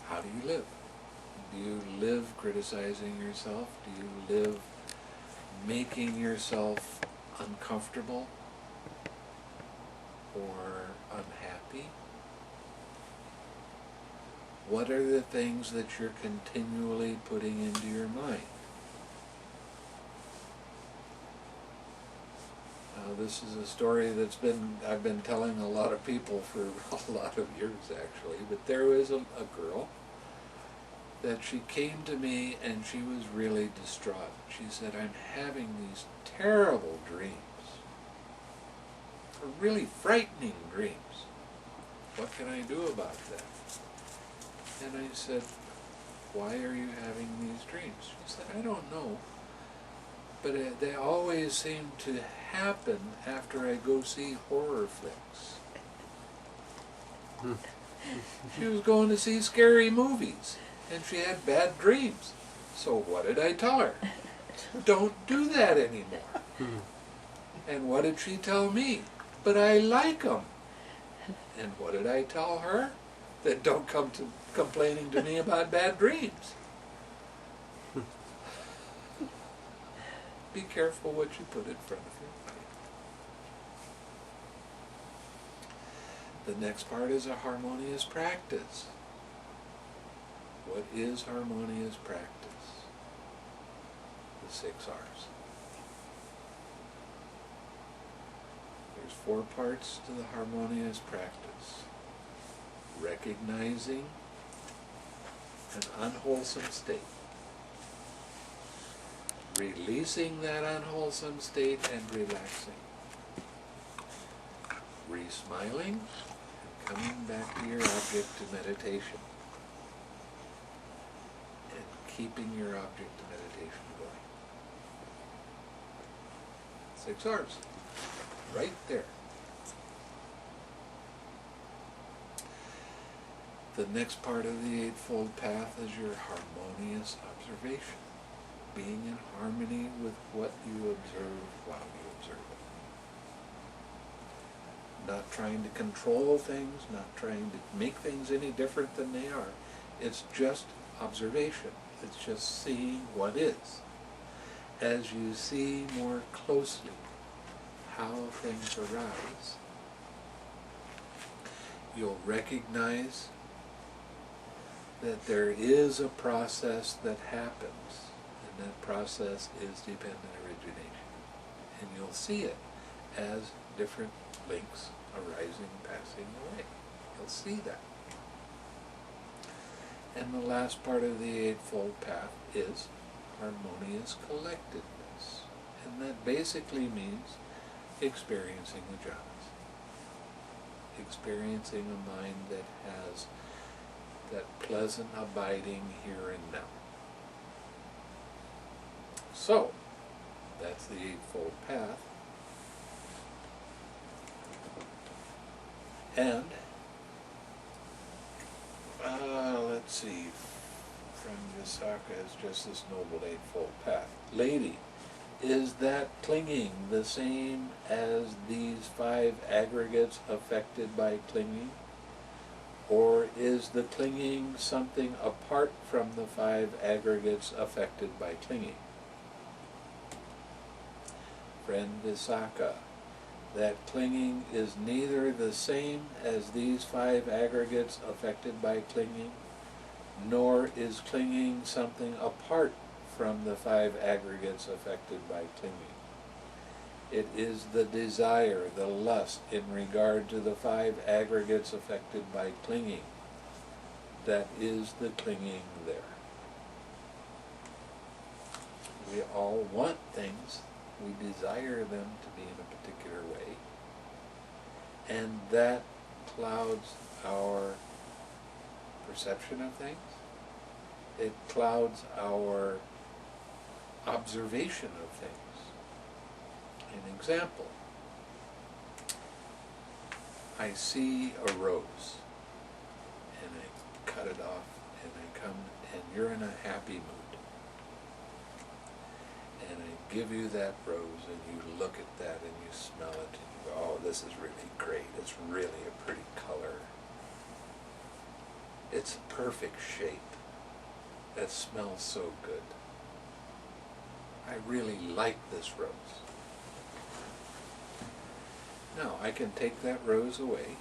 How do you live? Do you live criticizing yourself? Do you live making yourself uncomfortable or unhappy? What are the things that you're continually putting into your mind? This is a story I've been telling a lot of people for a lot of years actually, but there was a girl that she came to me and she was really distraught. She said, I'm having these terrible dreams, really frightening dreams. What can I do about that? And I said, why are you having these dreams? She said, I don't know. But they always seem to happen after I go see horror flicks. She was going to see scary movies, and she had bad dreams. So what did I tell her? Don't do that anymore. And what did she tell me? But I like them. And what did I tell her? That don't come to complaining to me about bad dreams. Be careful what you put in front of you. The next part is a harmonious practice. What is harmonious practice? The 6 R's. There's 4 parts to the harmonious practice. Recognizing an unwholesome state. Releasing that unwholesome state and relaxing. Re-smiling and coming back to your object to meditation. And keeping your object to meditation going. 6 R's. Right there. The next part of the Eightfold Path is your harmonious observation. Being in harmony with what you observe while you observe it. Not trying to control things, not trying to make things any different than they are. It's just observation. It's just seeing what is. As you see more closely how things arise, you'll recognize that there is a process that happens. And that process is dependent origination. And you'll see it as different links arising, passing away. You'll see that. And the last part of the Eightfold Path is harmonious collectedness. And that basically means experiencing the jhanas. Experiencing a mind that has that pleasant abiding here and now. So, that's the Eightfold Path. And, let's let's see, friend Visakha is just this noble eightfold path. Lady, is that clinging the same as these 5 aggregates affected by clinging? Or is the clinging something apart from the 5 aggregates affected by clinging? Friend Visakha, that clinging is neither the same as these 5 aggregates affected by clinging, nor is clinging something apart from the 5 aggregates affected by clinging. It is the desire, the lust in regard to the 5 aggregates affected by clinging that is the clinging there. We all want things. We desire them to be in a particular way. And that clouds our perception of things. It clouds our observation of things. An example, I see a rose and I cut it off and I come and you're in a happy mood and I give you that rose and you look at that and you smell it and you go, oh, this is really great, it's really a pretty color, it's a perfect shape, that smells so good, I really like this rose. Now, I can take that rose away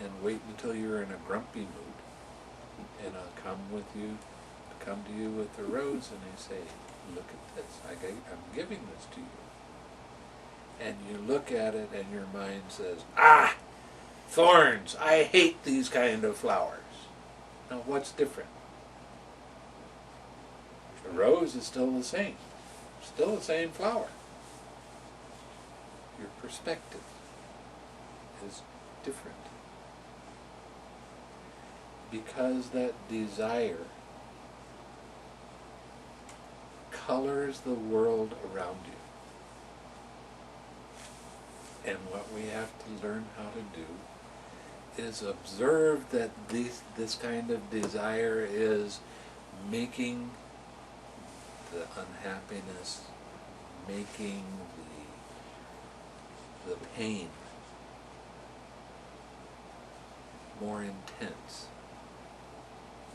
and wait until you're in a grumpy mood, and I'll come to you with the rose, and I say, look at this, I'm giving this to you. And you look at it, and your mind says, ah, thorns, I hate these kind of flowers. Now, what's different? The rose is still the same flower. Your perspective is different. Because that desire colors the world around you. And what we have to learn how to do is observe that this kind of desire is making the unhappiness, making the pain more intense.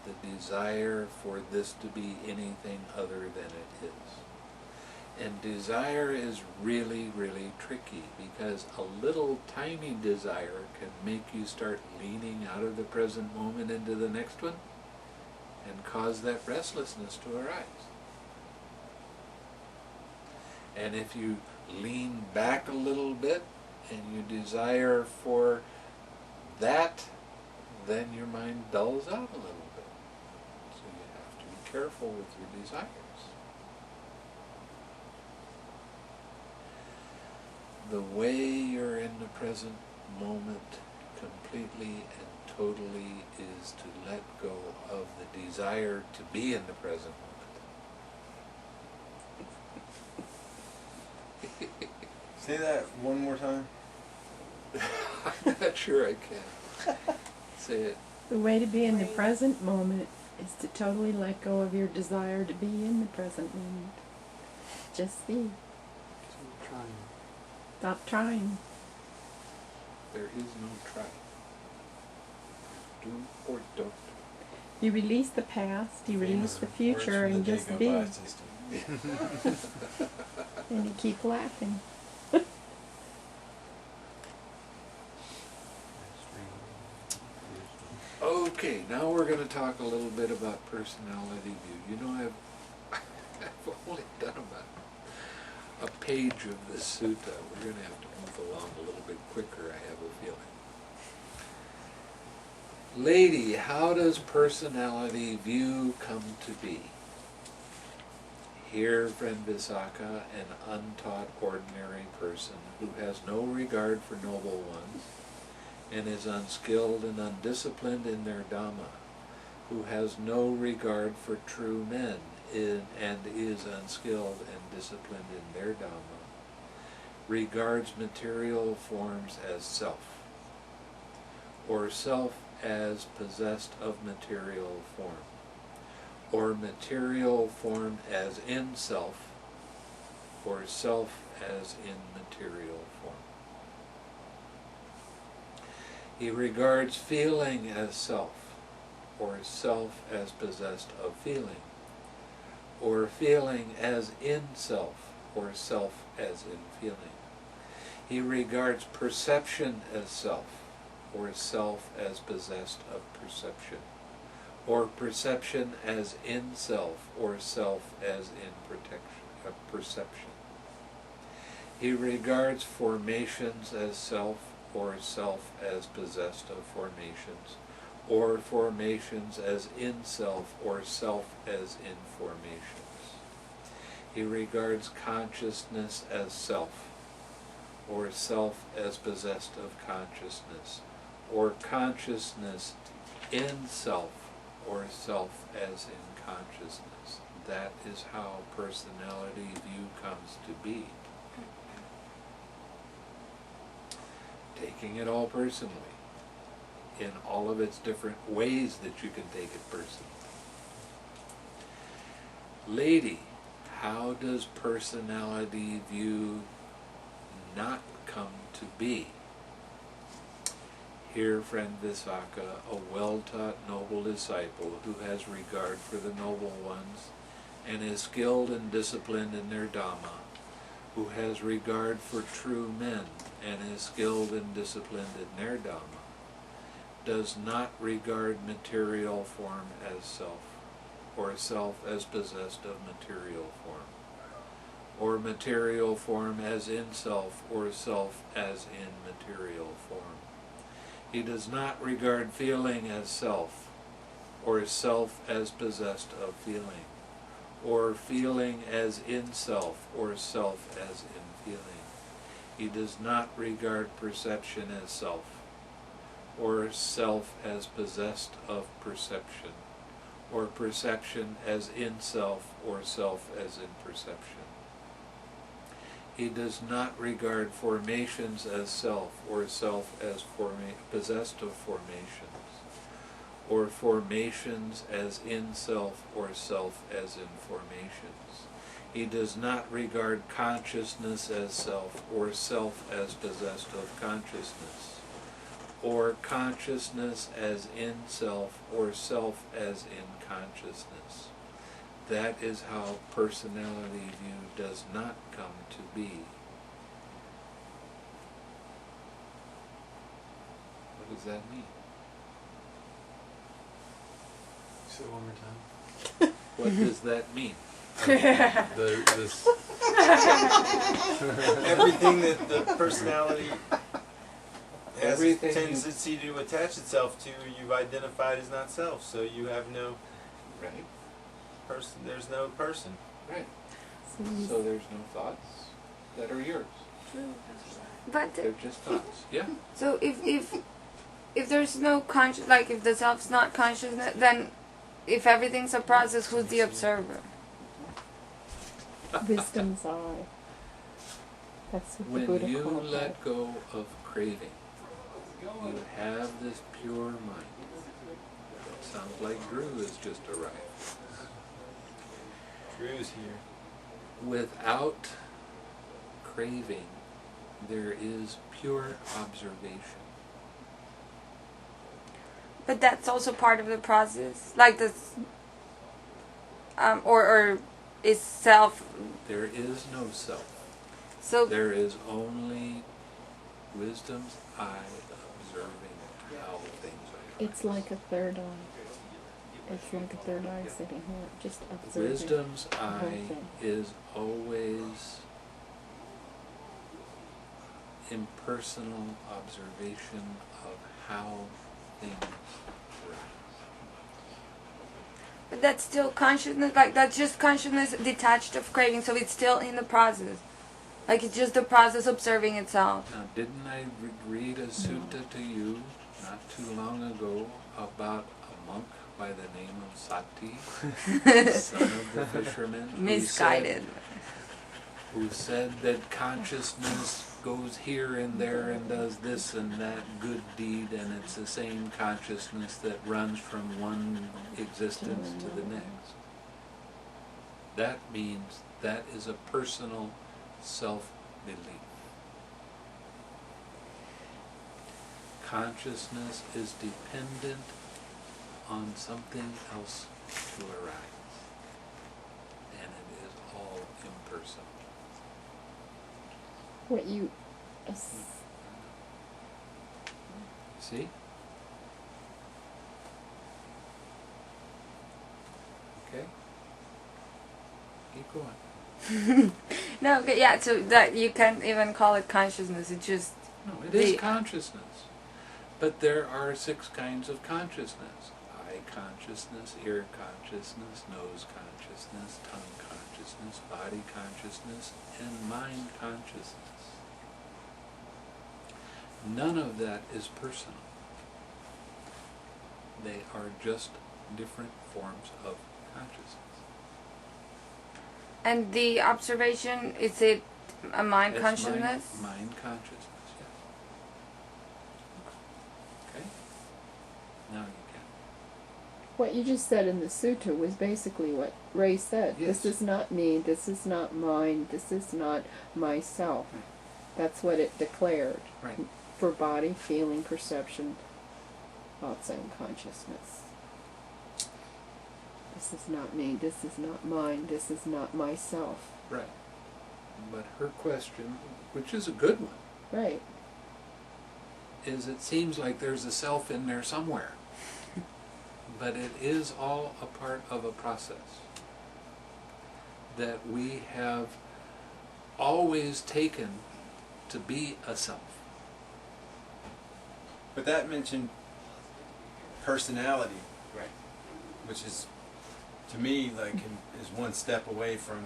The desire for this to be anything other than it is. And desire is really, really tricky because a little tiny desire can make you start leaning out of the present moment into the next one and cause that restlessness to arise. And if you lean back a little bit and you desire for that, then your mind dulls out a little bit. So you have to be careful with your desires. The way you're in the present moment completely and totally is to let go of the desire to be in the present moment. Say that one more time. I'm not sure I can. Say it. The way to be in the present moment is to totally let go of your desire to be in the present moment. Just be. Stop trying. There is no try. Do or don't. You release the past, you release the future, and just be. And you keep laughing. Okay, now we're going to talk a little bit about personality view. You know, I've only done about a page of this sutta. We're going to have to move along a little bit quicker, I have a feeling. Lady, how does personality view come to be? Here, friend Visakha, an untaught ordinary person who has no regard for noble ones, and is unskilled and undisciplined in their Dhamma, who has no regard for true men and is unskilled and disciplined in their Dhamma, regards material forms as self, or self as possessed of material form, or material form as in self, or self as in material form. He regards feeling as self, or self as possessed of feeling, or feeling as in self, or self as in feeling. He regards perception as self, or self as possessed of perception, or perception as in self, or self as in perception. He regards formations as self, or self as possessed of formations, or formations as in self, or self as in formations. He regards consciousness as self, or self as possessed of consciousness, or consciousness in self, or self as in consciousness. That is how personality view comes to be. Taking it all personally, in all of its different ways that you can take it personally. Lady, how does personality view not come to be? Here, friend Visakha, a well-taught noble disciple who has regard for the noble ones and is skilled and disciplined in their Dhamma, who has regard for true men and is skilled and disciplined in their Dhamma, does not regard material form as self, or self as possessed of material form, or material form as in self, or self as in material form. He does not regard feeling as self, or self as possessed of feeling, or feeling as in self, or self as in feeling. He does not regard perception as self, or self as possessed of perception, or perception as in self, or self as in perception. He does not regard formations as self, or self as possessed of formations, or formations as in self, or self as in formations. He does not regard consciousness as self, or self as possessed of consciousness, or consciousness as in self, or self as in consciousness. That is how personality view does not come to be. What does that mean? Say it one more time. What does that mean? This everything that the personality has Everything tendency to attach itself to, you've identified as not self. So you have no Right, person. There's no person. right. So there's no thoughts that are yours. But They're just thoughts. Yeah. so if there's no conscious, like if the self's not consciousness, then if everything's a process, who's the observer? Wisdom's eye. That's what the When Buddha you called let that. go of craving, you have this pure mind. It sounds like Drew has just arrived. Drew's here. Without craving, there is pure observation. But that's also part of the process, like this, or is self. There is no self. So There is only wisdom's eye observing how things are. It's like a third eye. It's like a third eye sitting here, just observing. Wisdom's whole eye thing. is always impersonal observation of how things rise. but that's still consciousness, like that's just consciousness detached of craving, so it's still in the process. Like it's just the process observing itself. Now, didn't I read a sutta to you not too long ago about a monk by the name of Sati, son of the fisherman, Misguided. who said that consciousness goes here and there and does this and that good deed, and it's the same consciousness that runs from one existence to the next. That means that is a personal self-belief. Consciousness is dependent on something else to arise, and it is all impersonal. What you See? Okay? Keep going. No, okay, yeah, so that you can't even call it consciousness, it's just No, it is consciousness. But there are 6 kinds of consciousness. Eye consciousness, ear consciousness, nose consciousness, tongue consciousness, body consciousness, and mind consciousness. None of that is personal. They are just different forms of consciousness. And the observation, is it a mind It's consciousness? Mind consciousness, yes. Okay? Now you can. what you just said in the sutta was basically what Ray said. Yes. This is not me, this is not mine, this is not myself. Right. That's what it declared Right. for body, feeling, perception, thoughts, and consciousness. This is not me, this is not mine, this is not myself. Right. But her question, which is a good one, Right. is it seems like there's a self in there somewhere. But it is all a part of a process that we have always taken to be a self. But that mentioned personality, Right. which is, to me, like is one step away from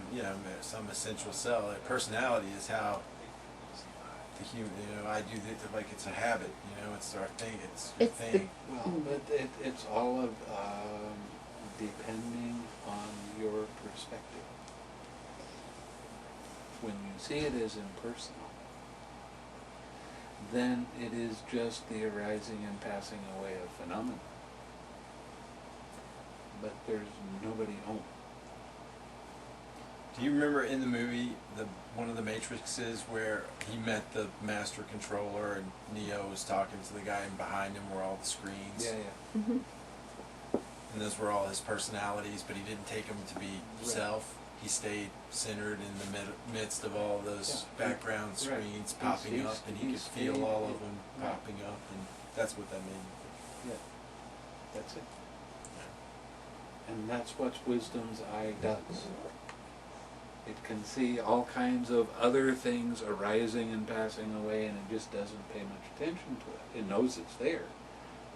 some essential cell. Like, personality is how the human, I do it like it's a habit. It's our thing. It's your It's the- thing. Well, but it's all of depending on your perspective. When you see it as impersonal, then it is just the arising and passing away of phenomena. But there's nobody home. Do you remember in the movie one of the Matrixes where he met the master controller and Neo was talking to the guy, and behind him were all the screens? Yeah. Mm-hmm. And those were all his personalities, but he didn't take them to be Right. self. He stayed centered in the midst of all those Yeah. background Right. screens popping He's- up, and he could he's feel stayed all of in- them right. popping up, and that's what that made. Yeah. That's it. And that's what wisdom's eye does. It can see all kinds of other things arising and passing away, and it just doesn't pay much attention to it. It knows it's there.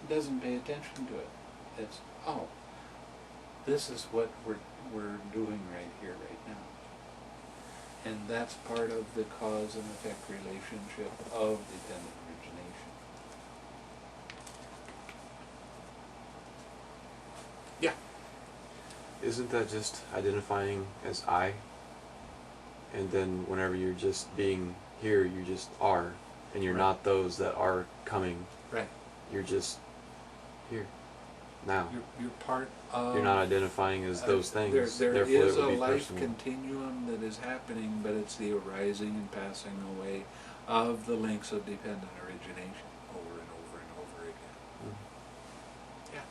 It doesn't pay attention to it. It's, oh, this is what we're doing right here, right now. And that's part of the cause and effect relationship of dependent origination. Yeah. Isn't that just identifying as I? And then whenever you're just being here, you just are. And you're Right. not those that are coming. Right. You're just here. Now. You're part of... You're not identifying as those things. There Therefore is it a would be life personal. continuum that is happening, but it's the arising and passing away of the links of dependent origination over and over and over again. Yeah.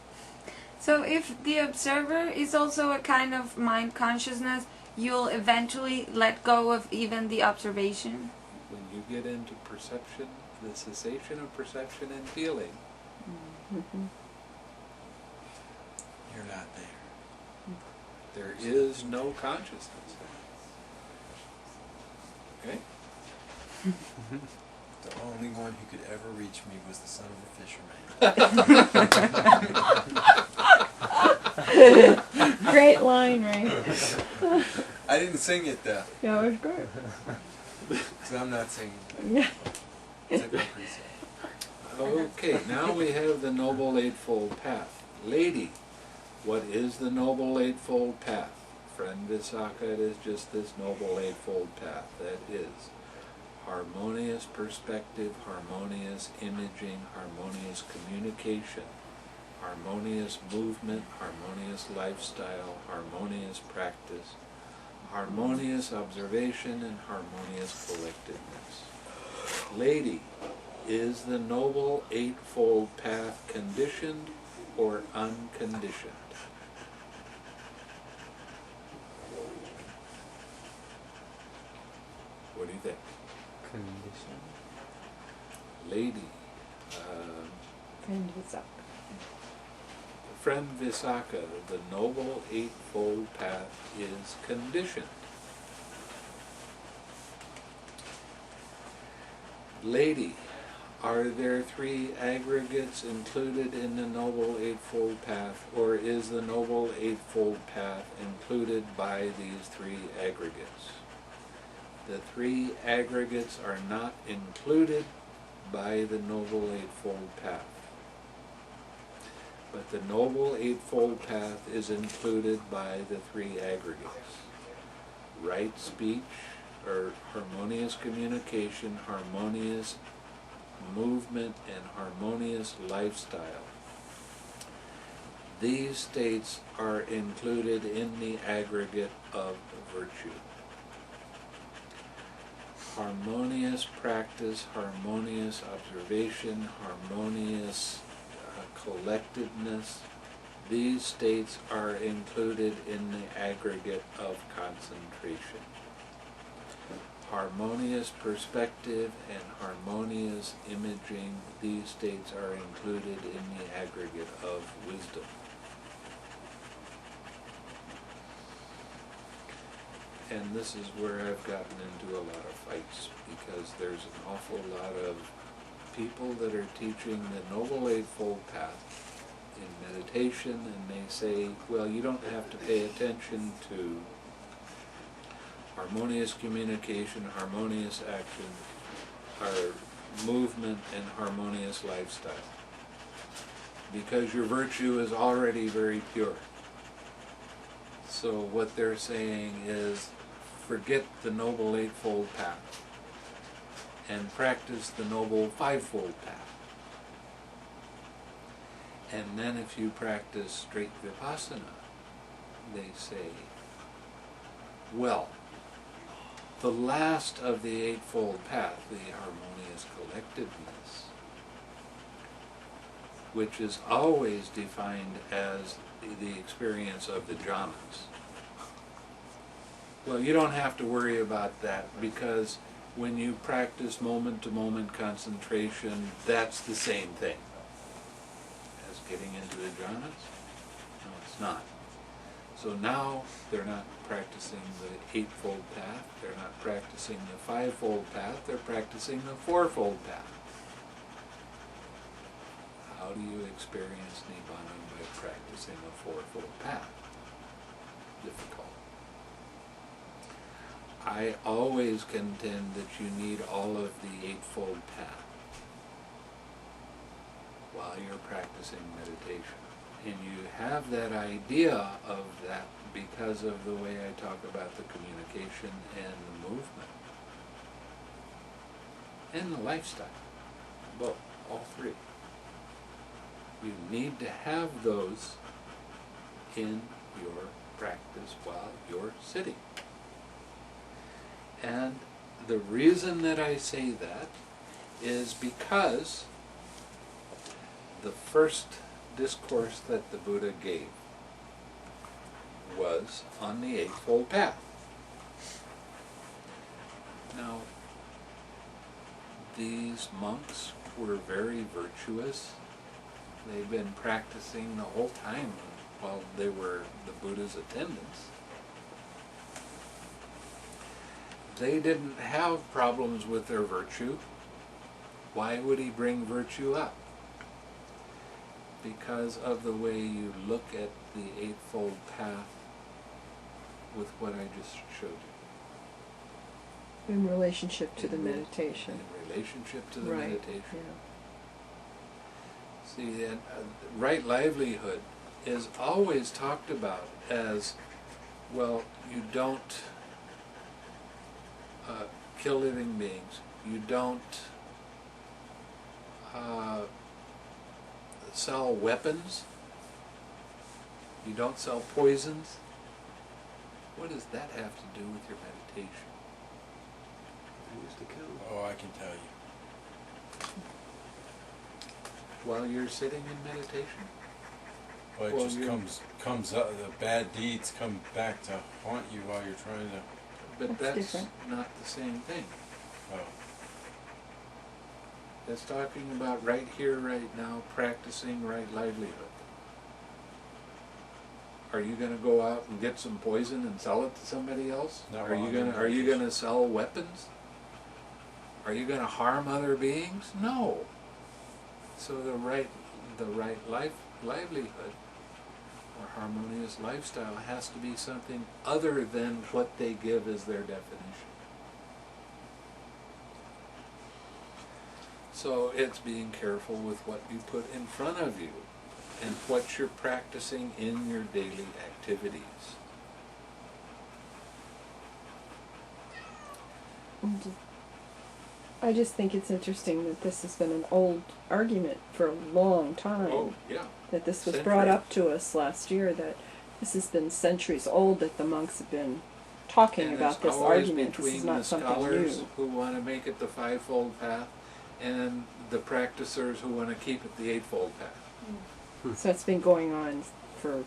So if the observer is also a kind of mind consciousness, you'll eventually let go of even the observation? When you get into perception, the cessation of perception and feeling, Mm-hmm. You're not there. there is no consciousness. Okay? The only one who could ever reach me was the son of a fisherman. Great line, Ray. I didn't sing it though, Yeah, it was great. so I'm not singing it. Yeah. It's a good preset. Okay, now we have the Noble Eightfold Path. Lady, what is the Noble Eightfold Path? Friend Visakha, it is just this Noble Eightfold Path. That is harmonious perspective, harmonious imaging, harmonious communication, harmonious movement, harmonious lifestyle, harmonious practice, harmonious observation, and harmonious collectedness. Lady, is the Noble Eightfold Path conditioned or unconditioned? What do you think? Condition. Lady, And what's up? friend Visakha, the Noble Eightfold Path is conditioned. Lady, are there three aggregates included in the Noble Eightfold Path, or is the Noble Eightfold Path included by these three aggregates? The three aggregates are not included by the Noble Eightfold Path. But the Noble Eightfold Path is included by the three aggregates. Right speech, or harmonious communication, harmonious movement, and harmonious lifestyle. These states are included in the aggregate of virtue. Harmonious practice, harmonious observation, harmonious collectedness, these states are included in the aggregate of concentration. Harmonious perspective and harmonious imaging, these states are included in the aggregate of wisdom. And this is where I've gotten into a lot of fights, because there's an awful lot of people that are teaching the Noble Eightfold Path in meditation, and they say, well, you don't have to pay attention to harmonious communication, harmonious action, or movement, and harmonious lifestyle, because your virtue is already very pure. So what they're saying is, forget the Noble Eightfold Path and practice the Noble Fivefold Path. And then if you practice straight Vipassana, they say, well, the last of the Eightfold Path, the harmonious collectedness, which is always defined as the experience of the jhanas. Well, you don't have to worry about that, because when you practice moment-to-moment concentration, that's the same thing as getting into the jhanas. No, it's not. So now they're not practicing the Eightfold Path, they're not practicing the Fivefold Path, they're practicing the Fourfold Path. How do you experience Nibbana by practicing a Fourfold Path? Difficult. I always contend that you need all of the Eightfold Path while you're practicing meditation. And you have that idea of that because of the way I talk about the communication and the movement. And the lifestyle. Both. All three. You need to have those in your practice while you're sitting. And the reason that I say that is because the first discourse that the Buddha gave was on the Eightfold Path. Now, these monks were very virtuous. They'd been practicing the whole time while they were the Buddha's attendants. They didn't have problems with their virtue. Why would he bring virtue up? Because of the way you look at the Eightfold Path with what I just showed you. In relationship to the meditation. In relationship to the Right, meditation. yeah. See, and right livelihood is always talked about as, well, you don't kill living beings, You don't sell weapons. You don't sell poisons. What does that have to do with your meditation? I used to kill. Oh, I can tell you. While you're sitting in meditation? Well, it Well, just you- comes up. The bad deeds come back to haunt you while you're trying to. But That's that's different. not the same thing. Oh, That's talking about right here, right now, practicing right livelihood. Are you going to go out and get some poison and sell it to somebody else? Not Are you while I'm going in to Are you meditation. going to sell weapons? Are you going to harm other beings? No. So the right livelihood or harmonious lifestyle has to be something other than what they give as their definition. So it's being careful with what you put in front of you and what you're practicing in your daily activities. I just think it's interesting that this has been an old argument for a long time. Oh, yeah. That this was brought Centuries. up to us last year, that this has been centuries old, that the monks have been talking And about it's this always argument. This is between not the something scholars new. who want to make it the fivefold path and the practicers who want to keep it the eightfold path. So it's been going on for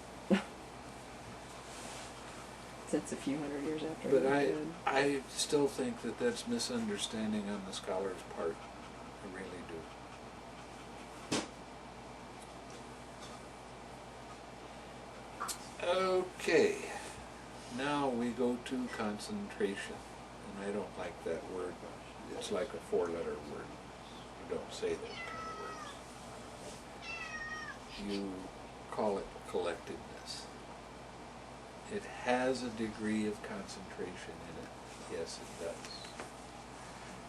since a few hundred years after. But we I did. I still think that that's misunderstanding on the scholar's part. I really do. Okay, now we go to concentration, and I don't like that word. It's like a four-letter word. You don't say those kind of words. You call it collectedness. It has a degree of concentration in it. Yes, it does.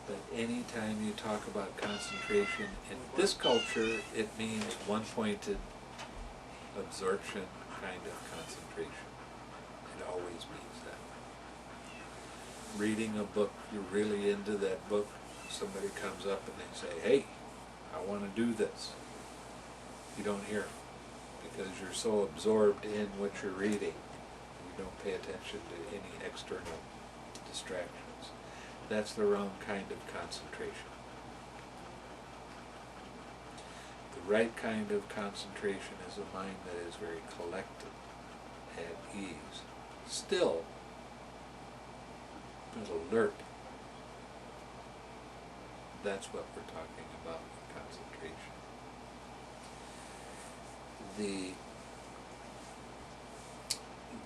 But anytime you talk about concentration in this culture, it means one-pointed absorption kind of concentration. It always means that. Reading a book, you're really into that book, somebody comes up and they say, hey, I want to do this. You don't hear them because you're so absorbed in what you're reading. You don't pay attention to any external distractions. That's the wrong kind of concentration. The right kind of concentration is a mind that is very collected, at ease, still, but alert. That's what we're talking about with concentration.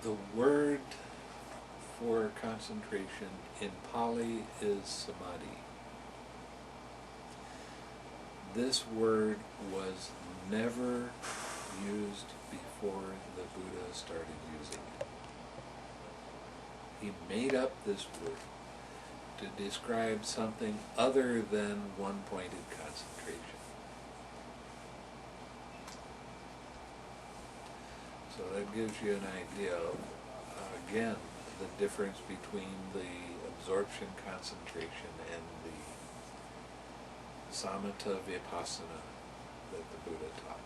The word for concentration in Pali is samadhi. This word was never used before the Buddha started using it. He made up this word to describe something other than one-pointed concentration. So that gives you an idea of, again, the difference between the absorption concentration and the samatha vipassana that the Buddha taught.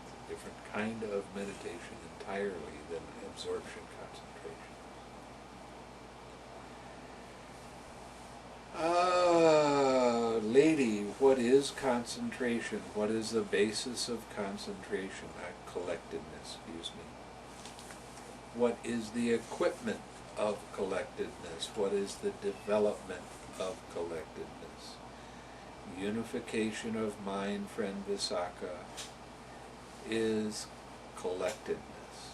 It's a different kind of meditation entirely than absorption concentration. Lady, what is concentration? What is the basis of concentration? Collectedness, excuse me. What is the equipment of collectedness? What is the development of collectedness? Unification of mind, friend Visakha, is collectedness.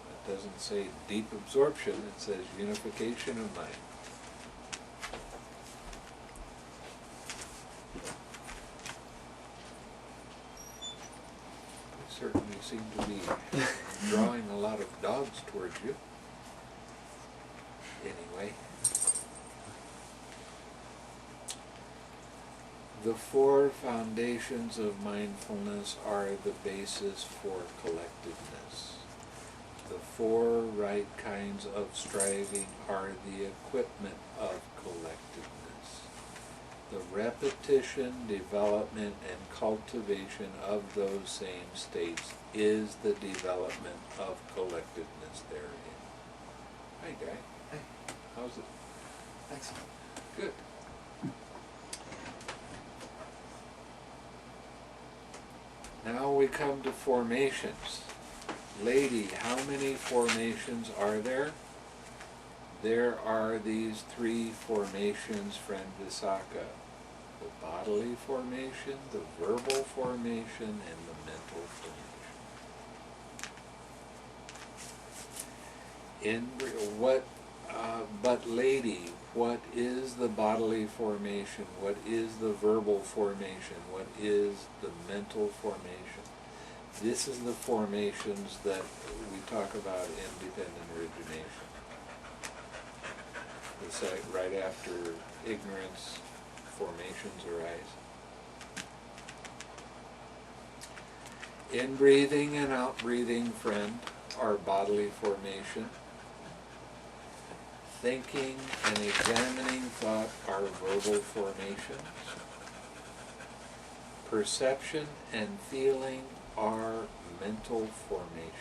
It doesn't say deep absorption, it says unification of mind. You certainly seem to be drawing a lot of dogs towards you. Anyway. The four foundations of mindfulness are the basis for collectedness. The four right kinds of striving are the equipment of collectedness. The repetition, development, and cultivation of those same states is the development of collectedness therein. Hi, Guy. Hey. How's it? Excellent. Good. Now we come to formations. Lady, how many formations are there? There are these three formations, friend Visakha. The bodily formation, the verbal formation, and the mental formation. But lady, what is the bodily formation? What is the verbal formation? What is the mental formation? This is the formations that we talk about in dependent origination. It's like right after ignorance, formations arise. In-breathing and out-breathing, friend, are bodily formation. Thinking and examining thought are verbal formations. Perception and feeling are mental formations.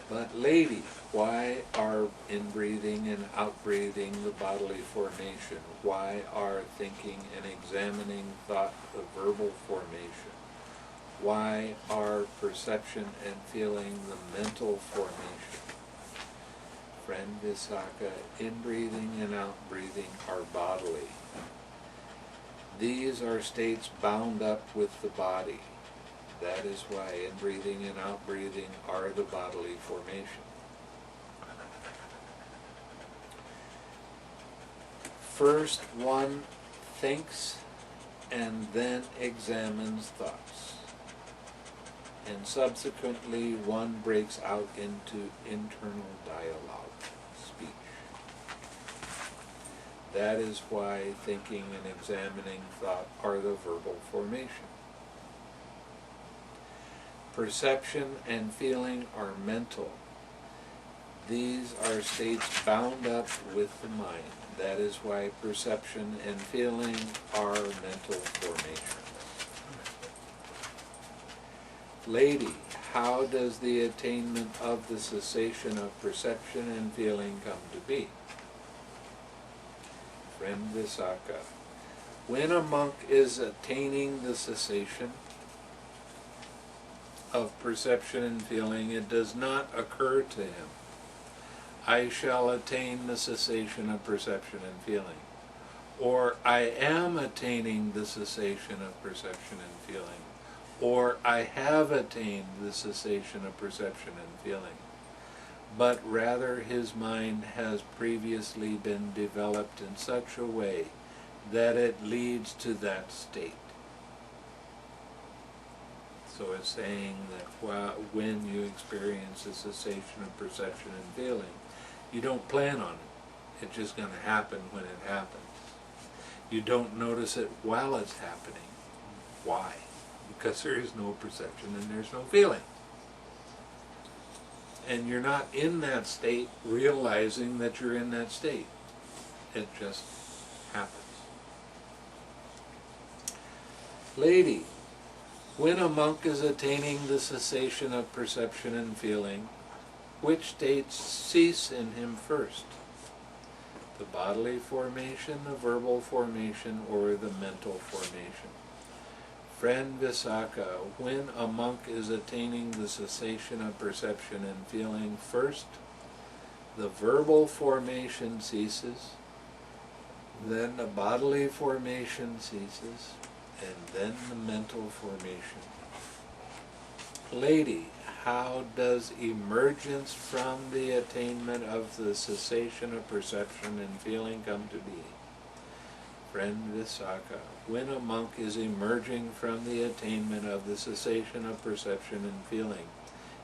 But lady, why are in-breathing and out-breathing the bodily formation? Why are thinking and examining thought the verbal formation? Why are perception and feeling the mental formation? Friend Visakha, in-breathing and out-breathing are bodily. These are states bound up with the body. That is why in-breathing and out-breathing are the bodily formation. First one thinks and then examines thoughts. And subsequently one breaks out into internal dialogue, speech. That is why thinking and examining thought are the verbal formation. Perception and feeling are mental. These are states bound up with the mind. That is why perception and feeling are mental formations. Lady, how does the attainment of the cessation of perception and feeling come to be? Friend Visakha, when a monk is attaining the cessation of perception and feeling, it does not occur to him, I shall attain the cessation of perception and feeling, or I am attaining the cessation of perception and feeling, or I have attained the cessation of perception and feeling, but rather his mind has previously been developed in such a way that it leads to that state. So it's saying that when you experience a cessation of perception and feeling, you don't plan on it. It's just going to happen when it happens. You don't notice it while it's happening. Why? Because there is no perception and there's no feeling. And you're not in that state realizing that you're in that state. It just happens. Lady, when a monk is attaining the cessation of perception and feeling, which states cease in him first? The bodily formation, the verbal formation, or the mental formation? Friend Visakha, when a monk is attaining the cessation of perception and feeling first, the verbal formation ceases, then the bodily formation ceases, and then the mental formation. Lady, how does emergence from the attainment of the cessation of perception and feeling come to be? Friend Visakha, when a monk is emerging from the attainment of the cessation of perception and feeling,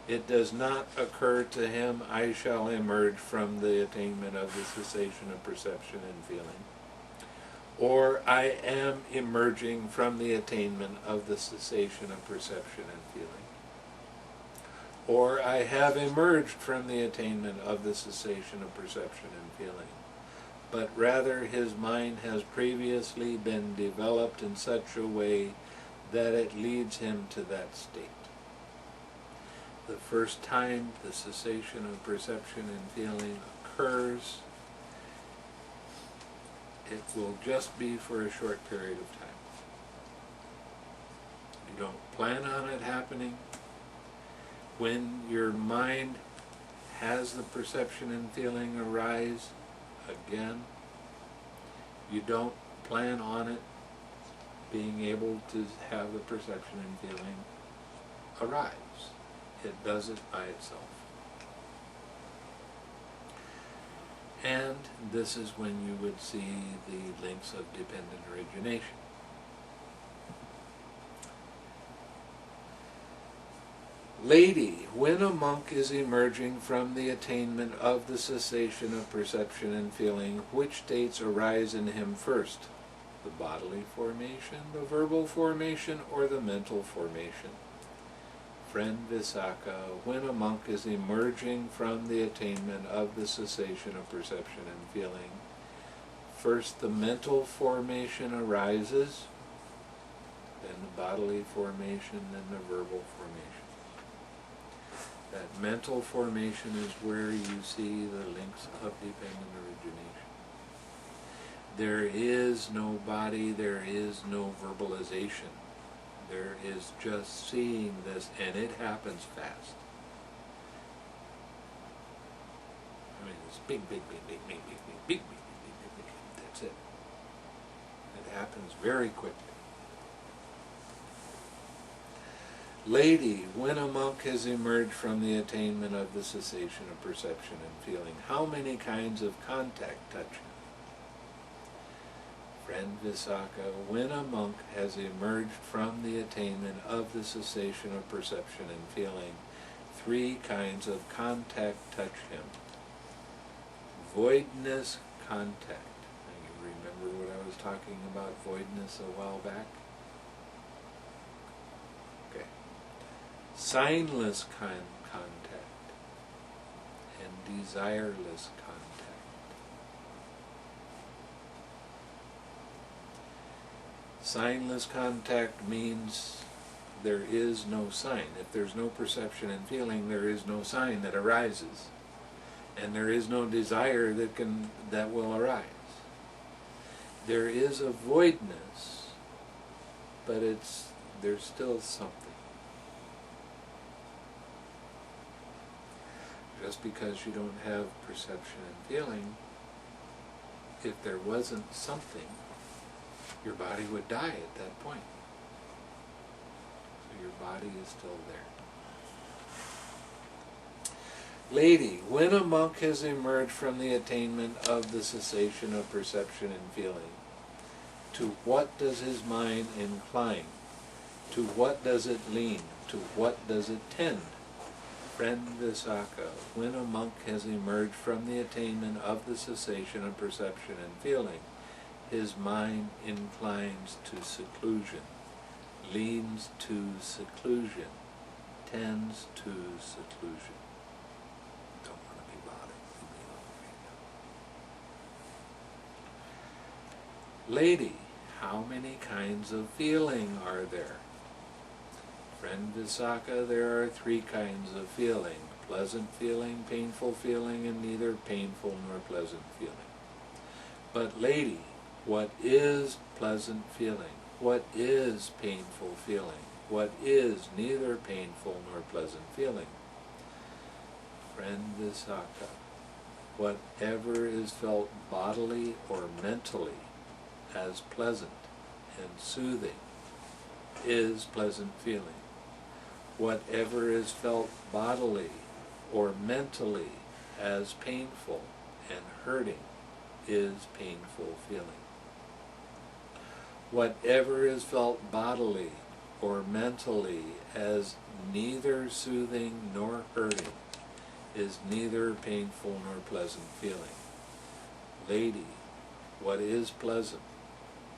it does not occur to him, I shall emerge from the attainment of the cessation of perception and feeling, or I am emerging from the attainment of the cessation of perception and feeling. or I have emerged from the attainment of the cessation of perception and feeling, but rather his mind has previously been developed in such a way that it leads him to that state. The first time the cessation of perception and feeling occurs, it will just be for a short period of time. You don't plan on it happening. When your mind has the perception and feeling arise again, you don't plan on it being able to have the perception and feeling arise. It does it by itself. And this is when you would see the links of dependent origination. Lady, when a monk is emerging from the attainment of the cessation of perception and feeling, which states arise in him first? The bodily formation, the verbal formation, or the mental formation? Friend Visakha, when a monk is emerging from the attainment of the cessation of perception and feeling, first the mental formation arises, then the bodily formation, then the verbal formation. That mental formation is where you see the links of dependent origination. There is no body, there is no verbalization. There is just seeing this, and it happens fast. I mean, it's big, big, big, big, big, big, big, big, big, big, big, big, big. That's it. It happens very quickly. Lady, when a monk has emerged from the attainment of the cessation of perception and feeling, how many kinds of contact touch him? Friend Visakha, when a monk has emerged from the attainment of the cessation of perception and feeling, 3 kinds of contact touch him. Voidness contact. Now you remember what I was talking about voidness a while back? Okay. Signless contact and desireless contact. Signless contact means there is no sign. If there's no perception and feeling, there is no sign that arises, and there is no desire that will arise. There is a voidness, but there's still something. Just because you don't have perception and feeling, if there wasn't something, your body would die at that point. So your body is still there. Lady, when a monk has emerged from the attainment of the cessation of perception and feeling, to what does his mind incline? To what does it lean? To what does it tend? Friend Visakha, when a monk has emerged from the attainment of the cessation of perception and feeling, his mind inclines to seclusion, leans to seclusion, tends to seclusion. Don't want to be bothered. Leave me alone right now. Lady, how many kinds of feeling are there? Friend Visakha, there are 3 kinds of feeling: pleasant feeling, painful feeling, and neither painful nor pleasant feeling. But lady, what is pleasant feeling? What is painful feeling? What is neither painful nor pleasant feeling? Friend Visakha, whatever is felt bodily or mentally as pleasant and soothing is pleasant feeling. Whatever is felt bodily or mentally as painful and hurting is painful feeling. Whatever is felt bodily or mentally as neither soothing nor hurting is neither painful nor pleasant feeling. Lady, what is pleasant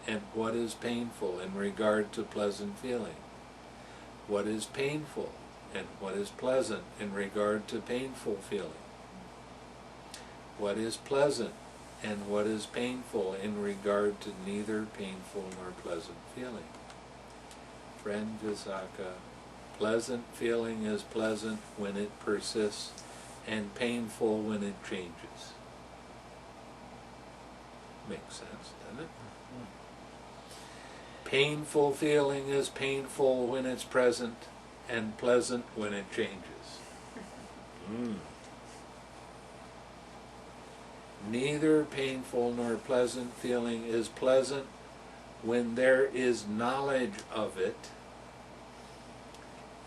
and what is painful in regard to pleasant feeling? What is painful and what is pleasant in regard to painful feeling? What is pleasant and what is painful in regard to neither painful nor pleasant feeling? Friend Visakha, pleasant feeling is pleasant when it persists and painful when it changes. Makes sense, doesn't it? Painful feeling is painful when it's present and pleasant when it changes. Neither painful nor pleasant feeling is pleasant when there is knowledge of it,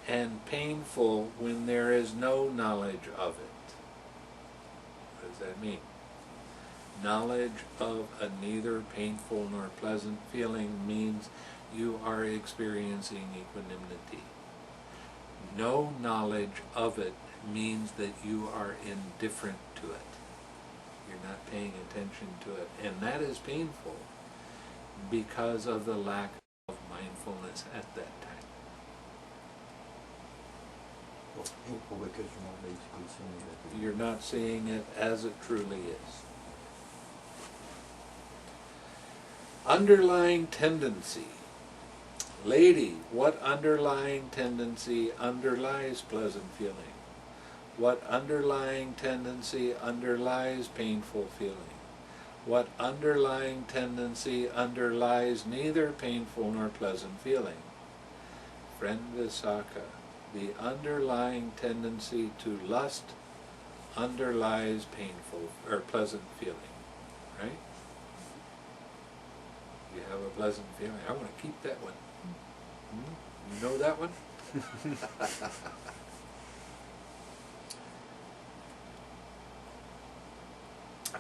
and painful when there is no knowledge of it. What does that mean? Knowledge of a neither painful nor pleasant feeling means you are experiencing equanimity. No knowledge of it means that you are indifferent to it. You're not paying attention to it. And that is painful because of the lack of mindfulness at that time. Well, painful because you're not basically seeing it. You're not seeing it as it truly is. Underlying tendency. Lady, what underlying tendency underlies pleasant feeling? What underlying tendency underlies painful feeling? What underlying tendency underlies neither painful nor pleasant feeling? Friend Visakha, the underlying tendency to lust underlies painful or pleasant feeling, right? You have a pleasant feeling. I want to keep that one. You know that one?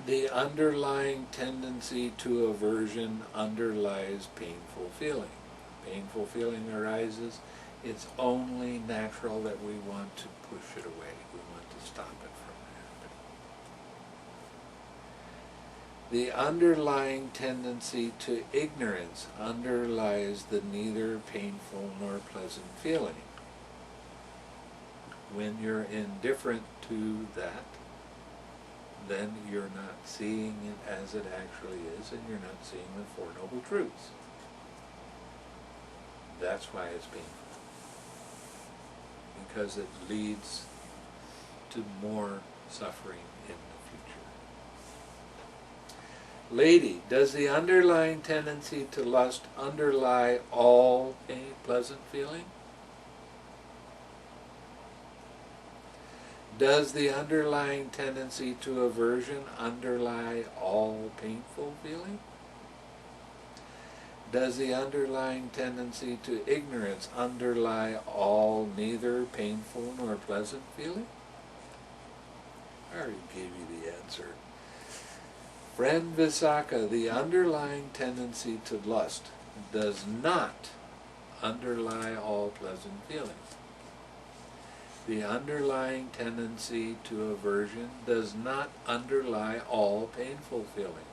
The underlying tendency to aversion underlies painful feeling. Painful feeling arises. It's only natural that we want to push it away. We want to stop it from happening. The underlying tendency to ignorance underlies the neither painful nor pleasant feeling. When you're indifferent to that, then you're not seeing it as it actually is, and you're not seeing the Four Noble Truths. That's why it's painful. Because it leads to more suffering in the future. Lady, does the underlying tendency to lust underlie all a pleasant feeling? Does the underlying tendency to aversion underlie all painful feeling? Does the underlying tendency to ignorance underlie all neither painful nor pleasant feeling? I already gave you the answer. Friend Visakha, the underlying tendency to lust does not underlie all pleasant feelings. The underlying tendency to aversion does not underlie all painful feeling.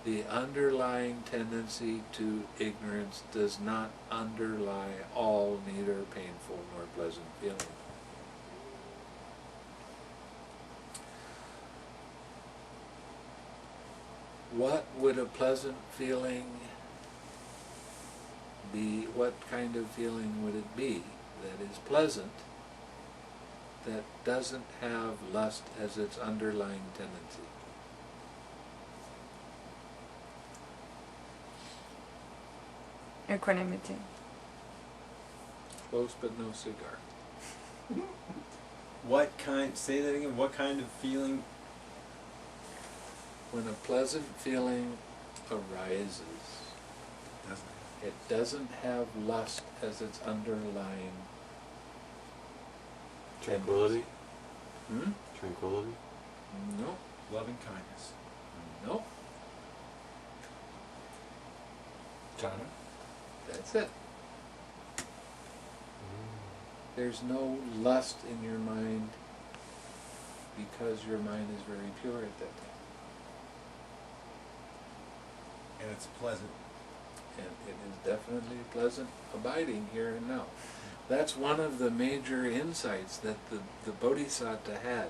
The underlying tendency to ignorance does not underlie all neither painful nor pleasant feeling. What would a pleasant feeling be? What kind of feeling would it be that is pleasant, that doesn't have lust as its underlying tendency? Equanimity. Close but no cigar. What kind, say that again, what kind of feeling? When a pleasant feeling arises, it doesn't have lust as its underlying Tranquility? tendency. Tranquility? No. Loving kindness. No. Jhana? That's it. There's no lust in your mind because your mind is very pure at that time. And it's pleasant. And it is definitely pleasant abiding here and now. That's one of the major insights that the Bodhisattva had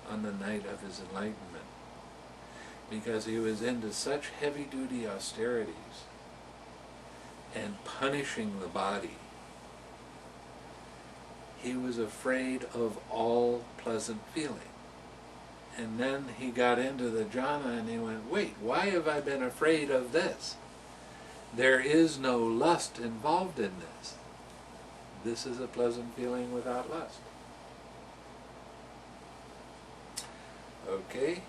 on the night of his enlightenment. Because he was into such heavy-duty austerities and punishing the body, he was afraid of all pleasant feeling. And then he got into the jhana and he went, wait, why have I been afraid of this? There is no lust involved in this. This is a pleasant feeling without lust. Okay?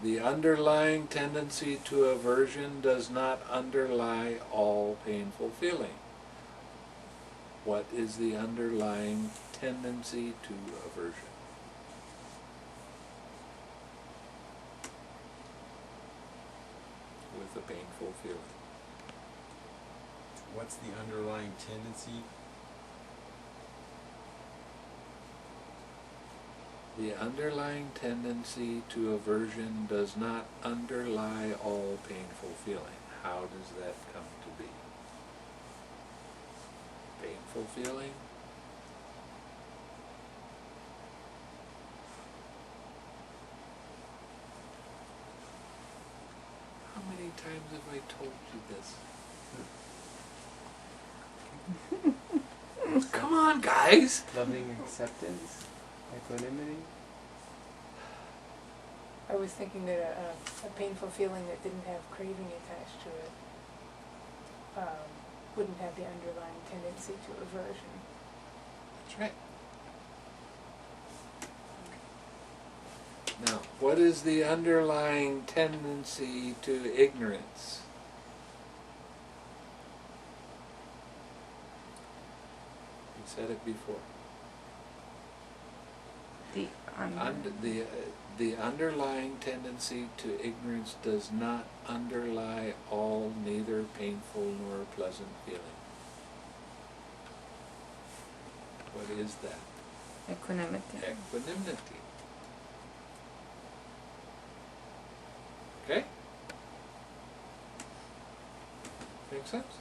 The underlying tendency to aversion does not underlie all painful feeling. What is the underlying tendency to aversion? With a painful feeling. What's the underlying tendency? The underlying tendency to aversion does not underlie all painful feeling. How does that come to be? Painful feeling? How many times have I told you this? Come on, guys! Loving acceptance, equanimity. I was thinking that a painful feeling that didn't have craving attached to it wouldn't have the underlying tendency to aversion. That's right. Now, what is the underlying tendency to ignorance? You said it before. The underlying tendency to ignorance does not underlie all neither painful nor pleasant feeling. What is that? Equanimity. Equanimity. Okay? Make sense?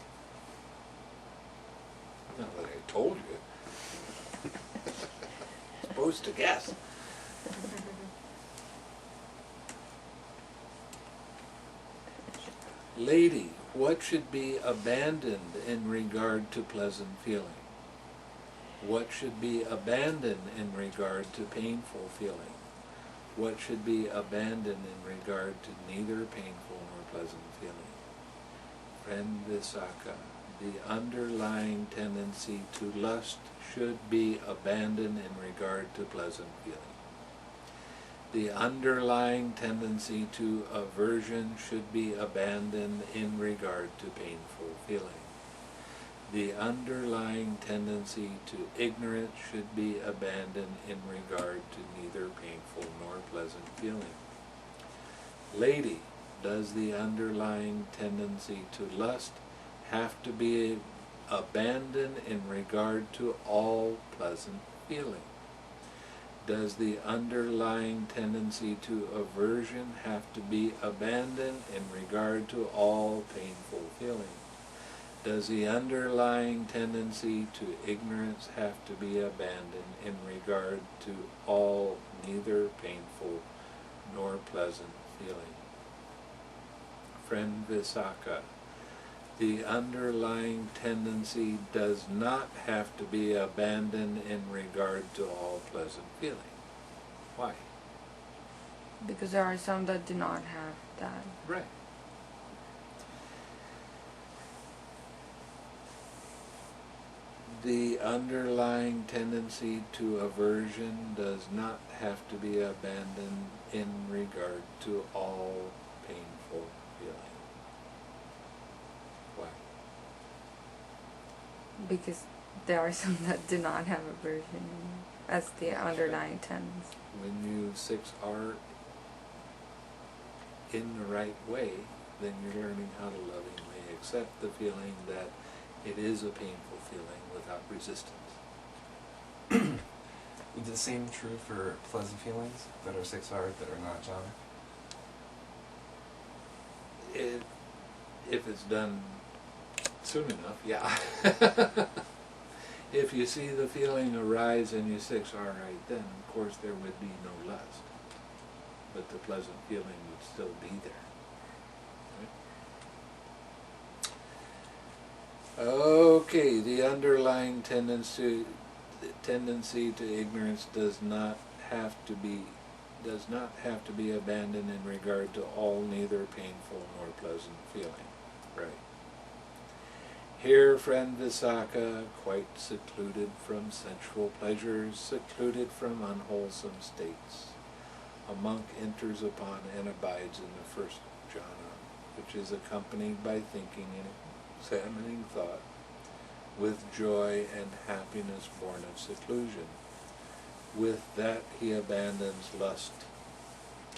Not that I told you. Supposed to guess. Lady, what should be abandoned in regard to pleasant feeling? What should be abandoned in regard to painful feeling? What should be abandoned in regard to neither painful nor pleasant feeling? Friend Visakha, the underlying tendency to lust should be abandoned in regard to pleasant feeling. The underlying tendency to aversion should be abandoned in regard to painful feeling. The underlying tendency to ignorance should be abandoned in regard to neither painful nor pleasant feeling. Lady, does the underlying tendency to lust have to be abandoned in regard to all pleasant feeling? Does the underlying tendency to aversion have to be abandoned in regard to all painful feeling? Does the underlying tendency to ignorance have to be abandoned in regard to all neither painful nor pleasant feeling? Friend Visakha, the underlying tendency does not have to be abandoned in regard to all pleasant feeling. Why? Because there are some that do not have that. Right. The underlying tendency to aversion does not have to be abandoned in regard to all painful feeling. Why? Because there are some that do not have aversion. That's the underlying tendency. When you 6R in the right way, then you're learning how to lovingly accept the feeling that it is a painful feeling without resistance. Is the same true for pleasant feelings that are 6R that are not jhana? If it's done soon enough, yeah. If you see the feeling arise and you say, all right, then of course there would be no lust. But the pleasant feeling would still be there. Right? Okay, the underlying tendency to ignorance does not have to be abandoned in regard to all neither painful nor pleasant feeling. Right. Here, friend Visakha, quite secluded from sensual pleasures, secluded from unwholesome states, a monk enters upon and abides in the first jhana, which is accompanied by thinking and examining thought, with joy and happiness born of seclusion. With that he abandons lust,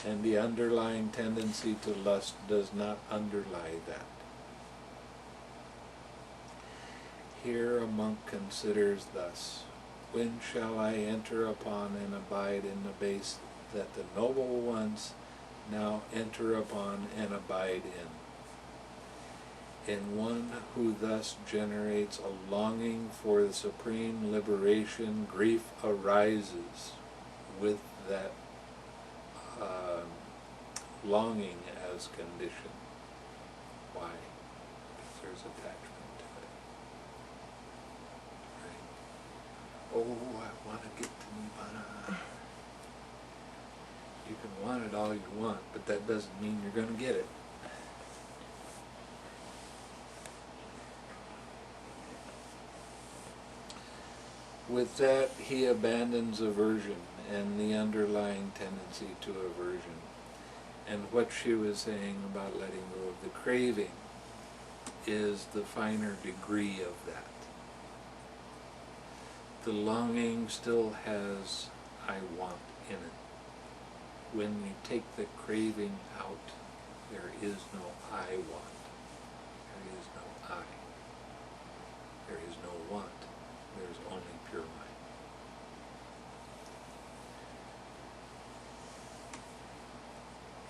and the underlying tendency to lust does not underlie that. Here a monk considers thus, when shall I enter upon and abide in the base that the noble ones now enter upon and abide in one who thus generates a longing for the supreme liberation, grief arises with that longing as condition. Why? Because there's attachment to it. Right? Oh, I want to get to Nibbana. You can want it all you want, but that doesn't mean you're going to get it. With that, he abandons aversion and the underlying tendency to aversion. And what she was saying about letting go of the craving is the finer degree of that. The longing still has I want in it. When you take the craving out, there is no I want. There is no I. There is no want. There is only pure mind.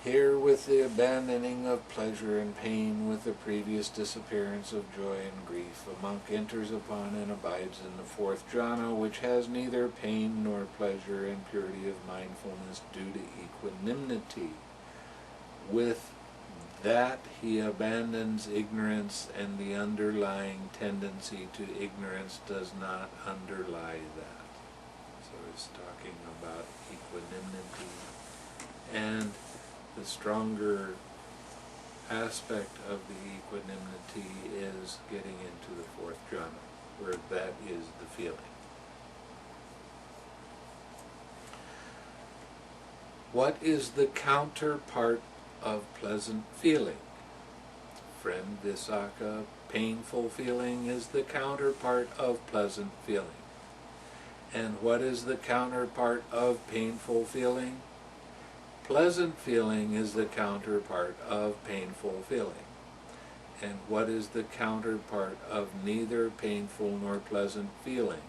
Here, with the abandoning of pleasure and pain, with the previous disappearance of joy and grief, a monk enters upon and abides in the fourth jhana, which has neither pain nor pleasure, and purity of mindfulness due to equanimity. With that he abandons ignorance, and the underlying tendency to ignorance does not underlie that. So it's talking about equanimity, and the stronger aspect of the equanimity is getting into the fourth jhana, where that is the feeling. What is the counterpart of pleasant feeling? Friend Visakha, painful feeling is the counterpart of pleasant feeling. And what is the counterpart of painful feeling? Pleasant feeling is the counterpart of painful feeling. And what is the counterpart of neither painful nor pleasant feeling?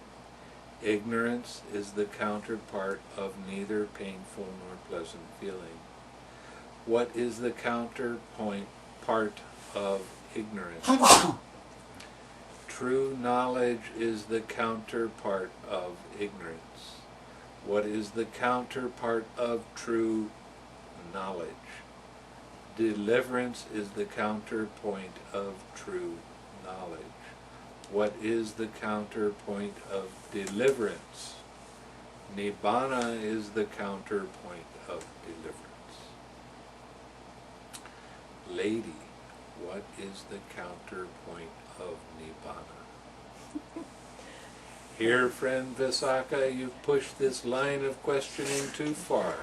Ignorance is the counterpart of neither painful nor pleasant feeling. What is the counterpoint part of ignorance? True knowledge is the counterpart of ignorance. What is the counterpart of true knowledge? Deliverance is the counterpoint of true knowledge. What is the counterpoint of deliverance? Nibbana is the counterpoint of deliverance. Lady, what is the counterpoint of Nibbana? Here, friend Visakha, you've pushed this line of questioning too far.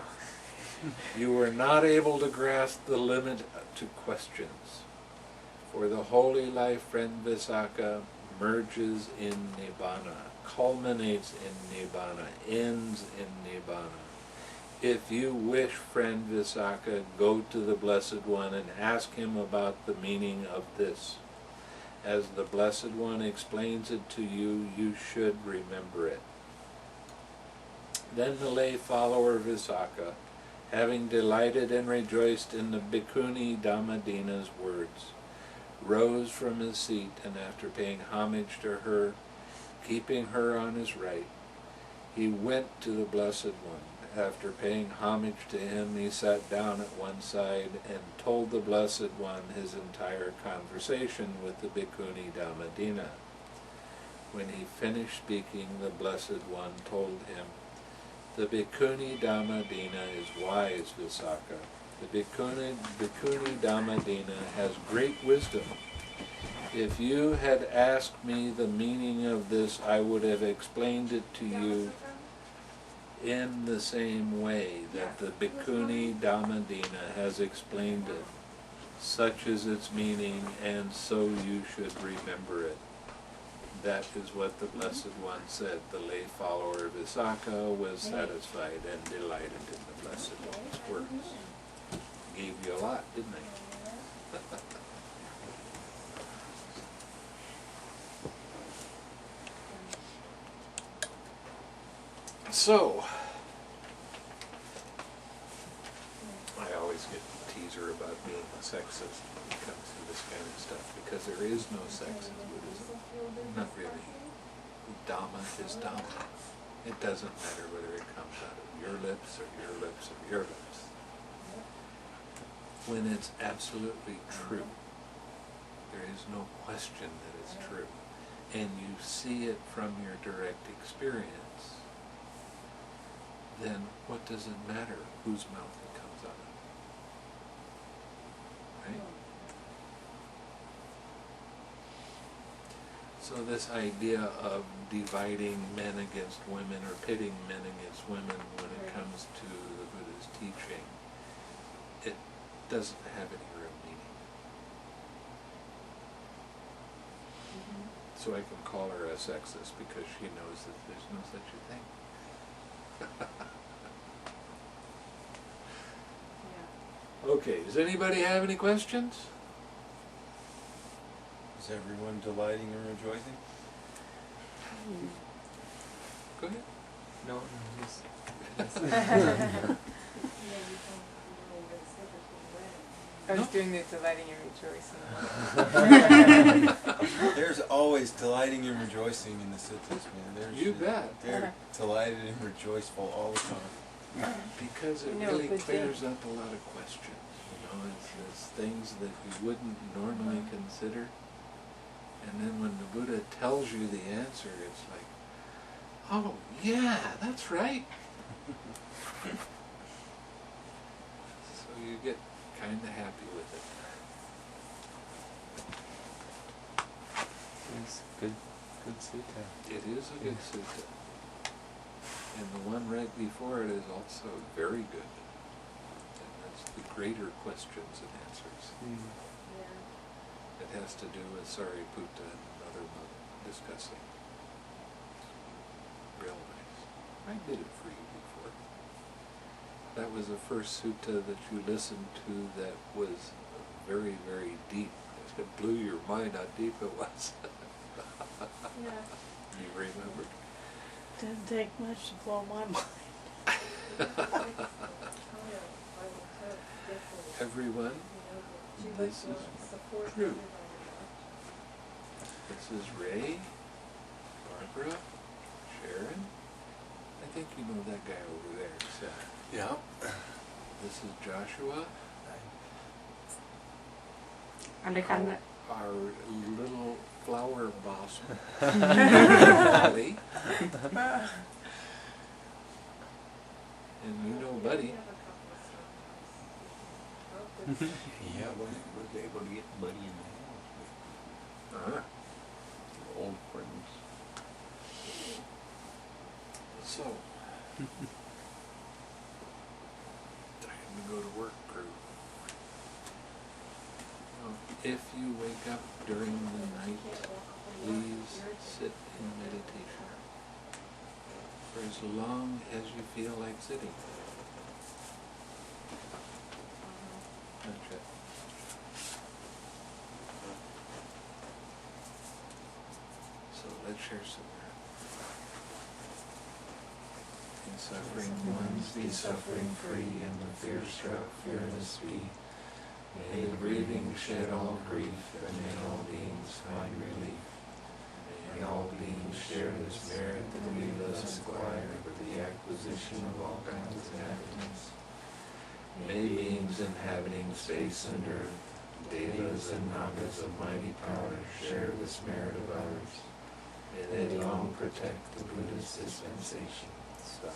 You were not able to grasp the limit to questions. For the holy life, friend Visakha, merges in Nibbana, culminates in Nibbana, ends in Nibbana. If you wish, friend Visakha, go to the Blessed One and ask him about the meaning of this. As the Blessed One explains it to you, you should remember it. Then the lay follower Visakha, having delighted and rejoiced in the Bhikkhuni Dhammadina's words, rose from his seat, and after paying homage to her, keeping her on his right, he went to the Blessed One. After paying homage to him, he sat down at one side and told the Blessed One his entire conversation with the Bhikkhuni Dhammadina. When he finished speaking, the Blessed One told him, "The Bhikkhuni Dhammadina is wise, Visakha. The Bhikkhuni Dhammadina has great wisdom. If you had asked me the meaning of this, I would have explained it to you in the same way that the Bhikkhuni Dhammadina has explained it. Such is its meaning, and so you should remember it." That is what the Blessed One said. The lay follower Visakha was satisfied and delighted in the Blessed One's words. Gave you a lot, didn't I? So, I always get a teaser about being a sexist when it comes to this kind of stuff, because there is no sex in Buddhism. Not really. Dhamma is Dhamma. It doesn't matter whether it comes out of your lips or your lips or your lips. When it's absolutely true, there is no question that it's true, and you see it from your direct experience, then what does it matter whose mouth it comes out of? Right? So this idea of dividing men against women or pitting men against women when it comes to the Buddha's teaching, it doesn't have any real meaning. So I can call her a sexist because she knows that there's no such a thing. Okay, does anybody have any questions? Is everyone delighting and rejoicing? Go ahead. No, just I was doing the delighting and rejoicing. There's always delighting and rejoicing in the suttas, man. You bet. They're delighted and rejoiceful all the time. Because it You know, really but clears up a lot of questions. You know, it's things that you wouldn't normally consider. And then when the Buddha tells you the answer, it's like, oh, yeah, that's right. So you get kind of happy with it. it's good sutta. It is a good sutta. And the one right before it is also very good. And that's the greater questions and answers. It has to do with Sariputta and another monk discussing. Real nice. I did it for you before. That was the first sutta that you listened to that was very, very deep. It blew your mind how deep it was. You remember? Didn't take much to blow my mind. Everyone, this is true. This is Ray, Barbara, Sharon. I think you know that guy over there, Seth. Yeah. This is Joshua, Alejandra. our little flower boss, Buddy. And you know Buddy. Yeah. Was able to get Buddy in the house. Old friends. So, time to go to work, crew. If you wake up during the night, please sit in meditation for as long as you feel like sitting. That's it. So let's share some. Suffering ones be suffering free, and the fear-struck fearless be. May the grieving shed all grief, and may all beings find relief. May all beings share the this merit that we thus acquire for the acquisition of all kinds of happiness. May beings inhabiting space and earth, devas and nagas of mighty power, share this merit of ours. May they long protect the Buddha's dispensation. Stop.